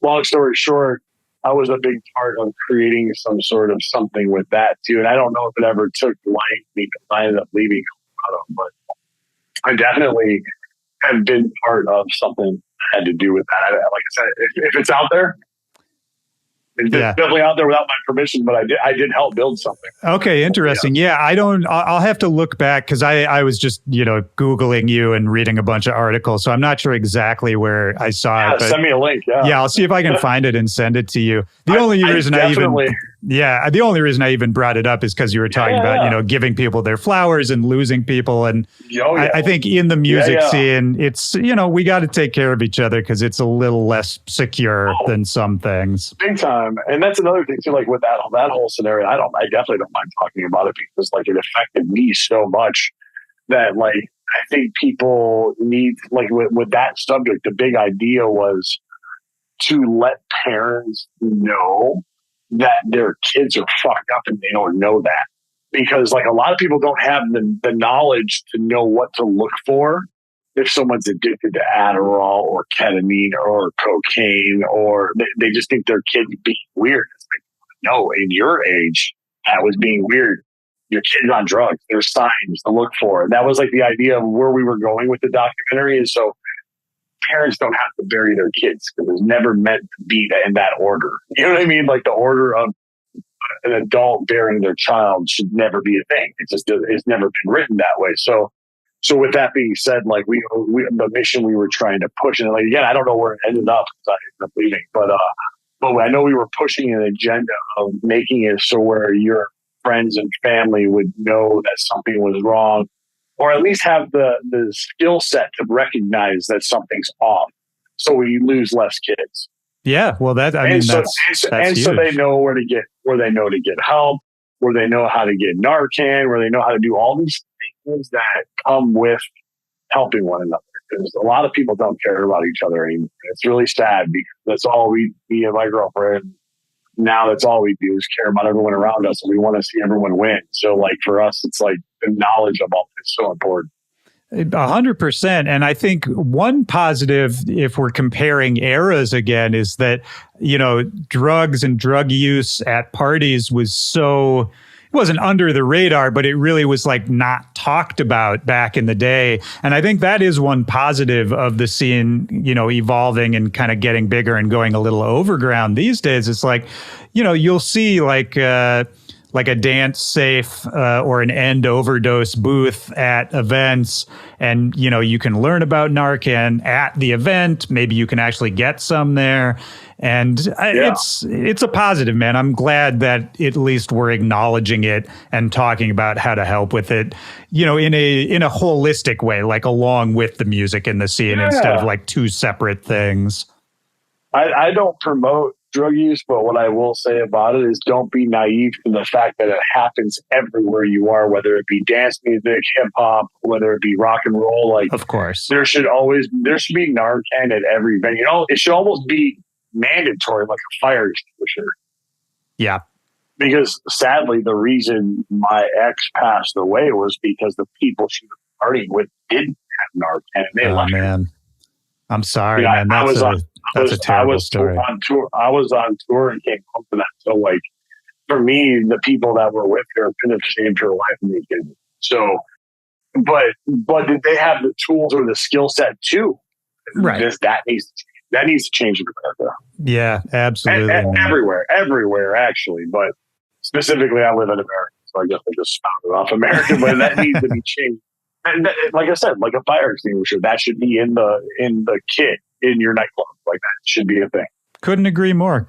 long story short, I was a big part of creating some sort of something with that too. And I don't know if it ever took light because I ended up leaving Colorado, but I definitely have been part of something that had to do with that. Like I said, if it's out there, it's definitely out there without my permission, but I did help build something. Okay, interesting. Yeah, I'll have to look back, because I was just, Googling you and reading a bunch of articles. So I'm not sure exactly where I saw it. But send me a link. Yeah, I'll see if I can find it and send it to you. The only reason I even brought it up is because you were talking about, giving people their flowers and losing people. And I think in the music scene, it's, we got to take care of each other because it's a little less secure than some things. Big time. And that's another thing too, like with that whole scenario, I definitely don't mind talking about it, because like it affected me so much that like, I think people need, like with that subject, the big idea was to let parents know that their kids are fucked up and they don't know that. Because like a lot of people don't have the knowledge to know what to look for if someone's addicted to Adderall or ketamine or cocaine, or they just think their kid's being weird. It's like, no, in your age, that was being weird. Your kid's on drugs. There's signs to look for. And that was like the idea of where we were going with the documentary. And so parents don't have to bury their kids because it was never meant to be in that order. You know what I mean? Like the order of an adult burying their child should never be a thing. It's never been written that way. So with that being said, like we the mission we were trying to push, and like again, I don't know where it ended up because I ended up leaving, but I know we were pushing an agenda of making it so where your friends and family would know that something was wrong, or at least have the skill set to recognize that something's off, so we lose less kids. Yeah, well, that's huge. So they know where they know to get help, where they know how to get Narcan, where they know how to do all these things that come with helping one another. Because a lot of people don't care about each other anymore. It's really sad because that's all me and my girlfriend, now that's all we do is care about everyone around us, and we want to see everyone win. So like for us, it's like the knowledge of all this is so important. 100%. And I think one positive, if we're comparing eras again, is that, drugs and drug use at parties it wasn't under the radar, but it really was like not talked about back in the day. And I think that is one positive of the scene, evolving and kind of getting bigger and going a little overground these days. It's like, you'll see like a dance safe or an end overdose booth at events. And, you can learn about Narcan at the event. Maybe you can actually get some there. And it's a positive, man. I'm glad that at least we're acknowledging it and talking about how to help with it, in a holistic way, like along with the music and the scene instead of like two separate things. I don't promote drug use, but what I will say about it is don't be naive to the fact that it happens everywhere you are, whether it be dance music, hip hop, whether it be rock and roll. Like, of course, there should be Narcan at every event. It should almost be mandatory, like a fire extinguisher. Yeah. Because sadly, the reason my ex passed away was because the people she was partying with didn't have Narcan, and they left. Man, I'm sorry, man. That's a terrible story. I was on tour and came home to that. So, like, for me, the people that were with her couldn't have saved her life, and they didn't. So, but did they have the tools or the skill set too? Right. That needs to change in America. Yeah, absolutely. And everywhere, actually. But specifically, I live in America, so I guess I just spouted off America. But that needs to be changed. And like I said, like a fire extinguisher, that should be in the kit in your nightclub. Like that should be a thing. Couldn't agree more.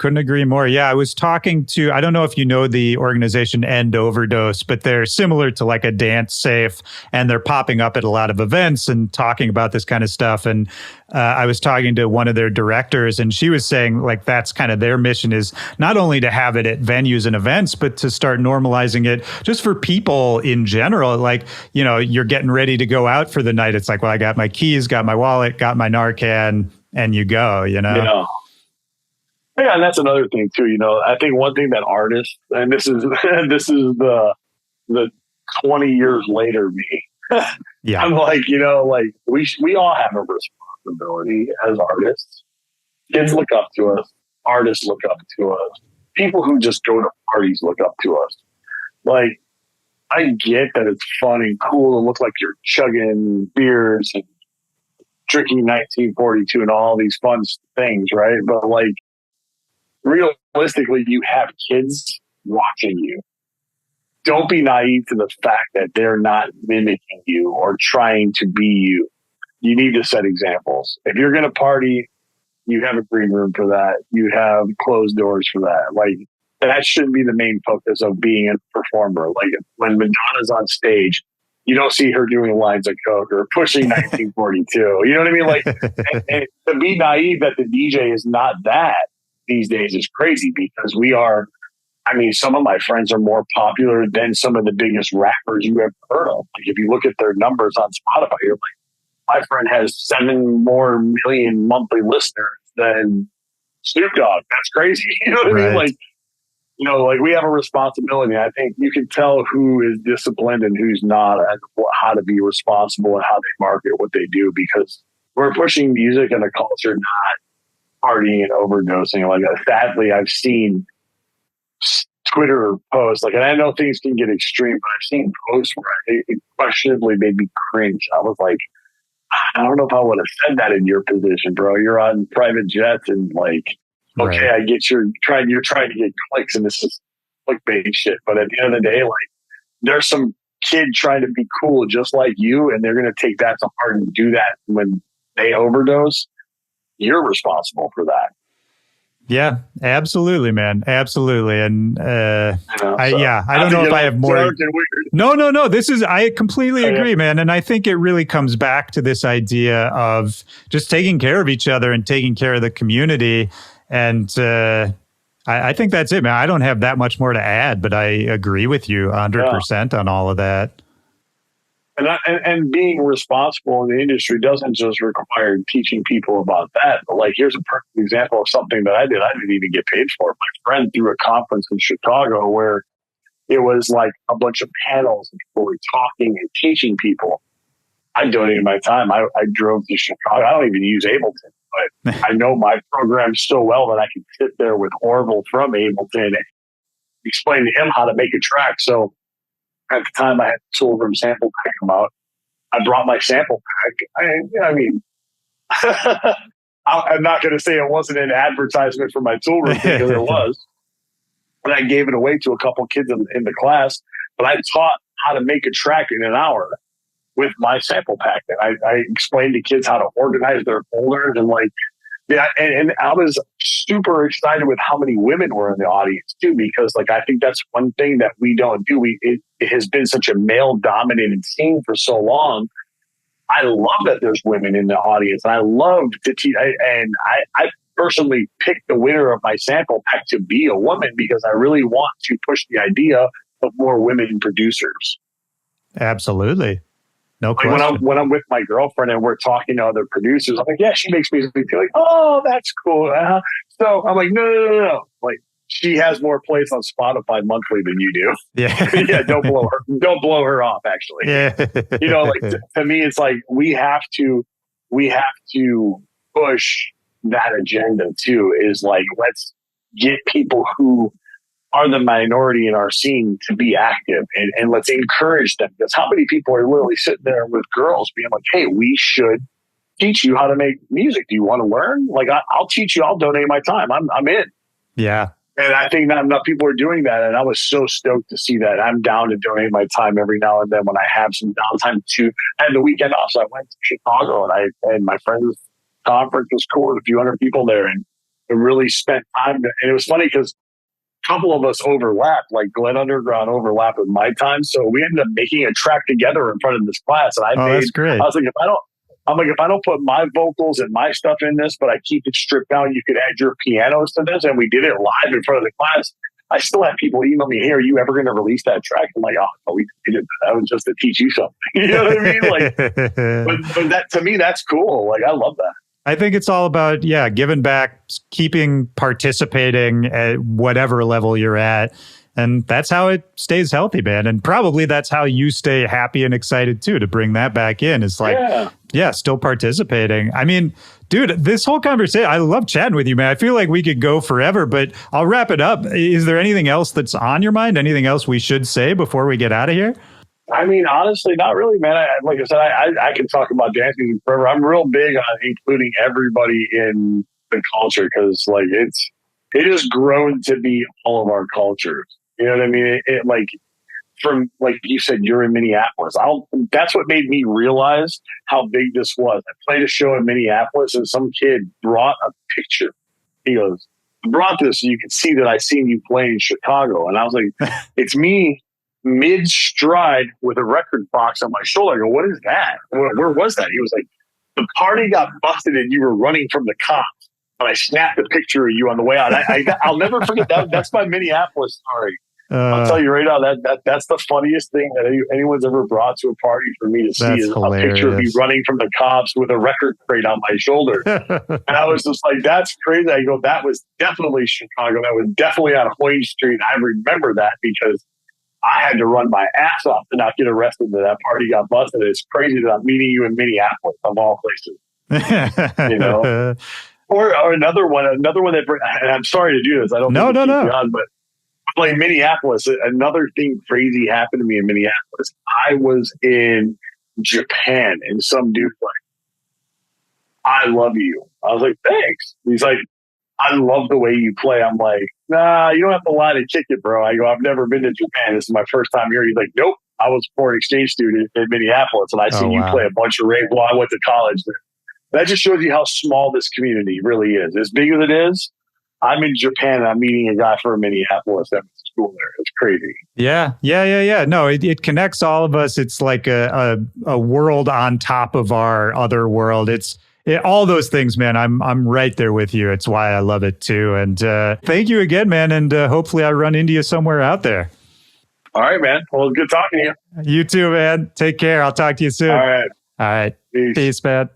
Yeah, I was talking to, I don't know if you know the organization End Overdose, but they're similar to like a dance safe, and they're popping up at a lot of events and talking about this kind of stuff. And I was talking to one of their directors, and she was saying like that's kind of their mission, is not only to have it at venues and events, but to start normalizing it just for people in general. Like, you're getting ready to go out for the night. It's like, well, I got my keys, got my wallet, got my Narcan, and you go, Yeah, and that's another thing too. I think one thing that artists, and this is the 20 years later me. Yeah, I'm like, like we all have a responsibility as artists. Kids look up to us. Artists look up to us. People who just go to parties look up to us. Like, I get that it's fun and cool to look like you're chugging beers and drinking 1942 and all these fun things, right? But like, realistically, you have kids watching you. Don't be naive to the fact that they're not mimicking you or trying to be you. You need to set examples. If you're going to party, you have a green room for that. You have closed doors for that. Like, that shouldn't be the main focus of being a performer. Like, when Madonna's on stage, you don't see her doing lines of coke or pushing 1942. You know what I mean? Like, and to be naive that the DJ is not that these days is crazy, because we are. I mean, some of my friends are more popular than some of the biggest rappers you ever heard of. Like, if you look at their numbers on Spotify, you're like, my friend has 7 more million monthly listeners than Snoop Dogg. That's crazy. You know what I mean? Like, like we have a responsibility. I think you can tell who is disciplined and who's not, and how to be responsible and how they market what they do, because we're pushing music and a culture, not partying and overdosing. Like, sadly, I've seen Twitter posts, like, and I know things can get extreme, but I've seen posts where it questionably made me cringe. I was like, I don't know if I would have said that in your position, bro. You're on private jets and like, okay, right. I get you're trying to get clicks and this is clickbait shit. But at the end of the day, like, there's some kid trying to be cool just like you, and they're going to take that to heart and do that when they overdose. You're responsible for that. Yeah, absolutely, man. Absolutely. And I don't know if I have more. No. I completely agree, man. And I think it really comes back to this idea of just taking care of each other and taking care of the community. And I think that's it, man. I don't have that much more to add, but I agree with you 100% on all of that. And being responsible in the industry doesn't just require teaching people about that. But like, here's a perfect example of something that I did. I didn't even get paid for it. My friend threw a conference in Chicago where it was like a bunch of panels and people were talking and teaching people. I donated my time. I drove to Chicago. I don't even use Ableton, but I know my program so well that I can sit there with Orville from Ableton and explain to him how to make a track. So at the time, I had the Tool Room sample pack come out. I brought my sample pack. I mean, I'm not going to say it wasn't an advertisement for my Tool Room because it was. And I gave it away to a couple kids in the class. But I taught how to make a track in an hour with my sample pack. And I explained to kids how to organize their folders and like, yeah, and I was super excited with how many women were in the audience too, because like I think that's one thing that we don't do. It has been such a male dominated scene for so long. I love that there's women in the audience. I love to teach, and I personally picked the winner of my sample pack to be a woman because I really want to push the idea of more women producers. Absolutely. No like question. When I'm with my girlfriend and we're talking to other producers, I'm like, yeah, she makes music. They're like, oh, that's cool. So I'm like, no. Like, she has more plays on Spotify monthly than you do. Yeah. Yeah. Don't blow her off. Actually. Yeah. Like to me, it's like we have to push that agenda too. Is like, let's get people who are the minority in our scene to be active and let's encourage them, because how many people are literally sitting there with girls being like, hey, we should teach you how to make music. Do you want to learn? Like, I'll teach you. I'll donate my time. I'm in. Yeah. And I think not enough people are doing that. And I was so stoked to see that. I'm down to donate my time every now and then when I have some downtime too. I had the weekend off. So I went to Chicago and my friend's conference was cool with a few hundred people there and really spent time. And it was funny because couple of us overlapped, like Glenn Underground overlapped with my time. So we ended up making a track together in front of this class. And that's great. I was like, if I don't put my vocals and my stuff in this, but I keep it stripped down, you could add your pianos to this. And we did it live in front of the class. I still have people email me, hey, are you ever going to release that track? I'm like, oh, no, we did it. That was just to teach you something. You know what I mean? Like, but that, to me, that's cool. Like, I love that. I think it's all about, giving back, keeping participating at whatever level you're at. And that's how it stays healthy, man. And probably that's how you stay happy and excited too, to bring that back in. It's like, still participating. I mean, dude, this whole conversation, I love chatting with you, man. I feel like we could go forever, but I'll wrap it up. Is there anything else that's on your mind? Anything else we should say before we get out of here? I mean, honestly, not really, man. Like I said, I can talk about dancing forever. I'm real big on including everybody in the culture because, like, it has grown to be all of our cultures. You know what I mean? It like, from, like you said, you're in Minneapolis. That's what made me realize how big this was. I played a show in Minneapolis, and some kid brought a picture. He goes, I brought this so you can see that I seen you play in Chicago. And I was like, it's me. Mid-stride with a record box on my shoulder. I go, what is that? Where was that? He was like, the party got busted and you were running from the cops. And I snapped a picture of you on the way out. I'll never forget that. That's my Minneapolis story. I'll tell you right now that's the funniest thing that anyone's ever brought to a party for me to see is hilarious. A picture of me running from the cops with a record crate on my shoulder. And I was just like, that's crazy. I go, that was definitely Chicago. That was definitely on Hoyne Street. I remember that because I had to run my ass off to not get arrested. That party got busted. It's crazy that I'm meeting you in Minneapolis of all places. You know. Or another one that, and I'm sorry to do this. I don't no. On, but like Minneapolis, another thing crazy happened to me in Minneapolis. I was in Japan and some dude like, I love you. I was like, thanks. He's like, I love the way you play. I'm like, nah, you don't have to lie to kick it, bro. I go, I've never been to Japan. This is my first time here. He's like, nope. I was a foreign exchange student in Minneapolis and I seen you play a bunch of rave while I went to college there. That just shows you how small this community really is. As big as it is, I'm in Japan and I'm meeting a guy from Minneapolis that was school there. It's crazy. Yeah. No, it connects all of us. It's like a world on top of our other world. All those things, man. I'm right there with you. It's why I love it too. And thank you again, man. And hopefully I run into you somewhere out there. All right, man. Well, good talking to you. You too, man. Take care. I'll talk to you soon. All right. Peace, man.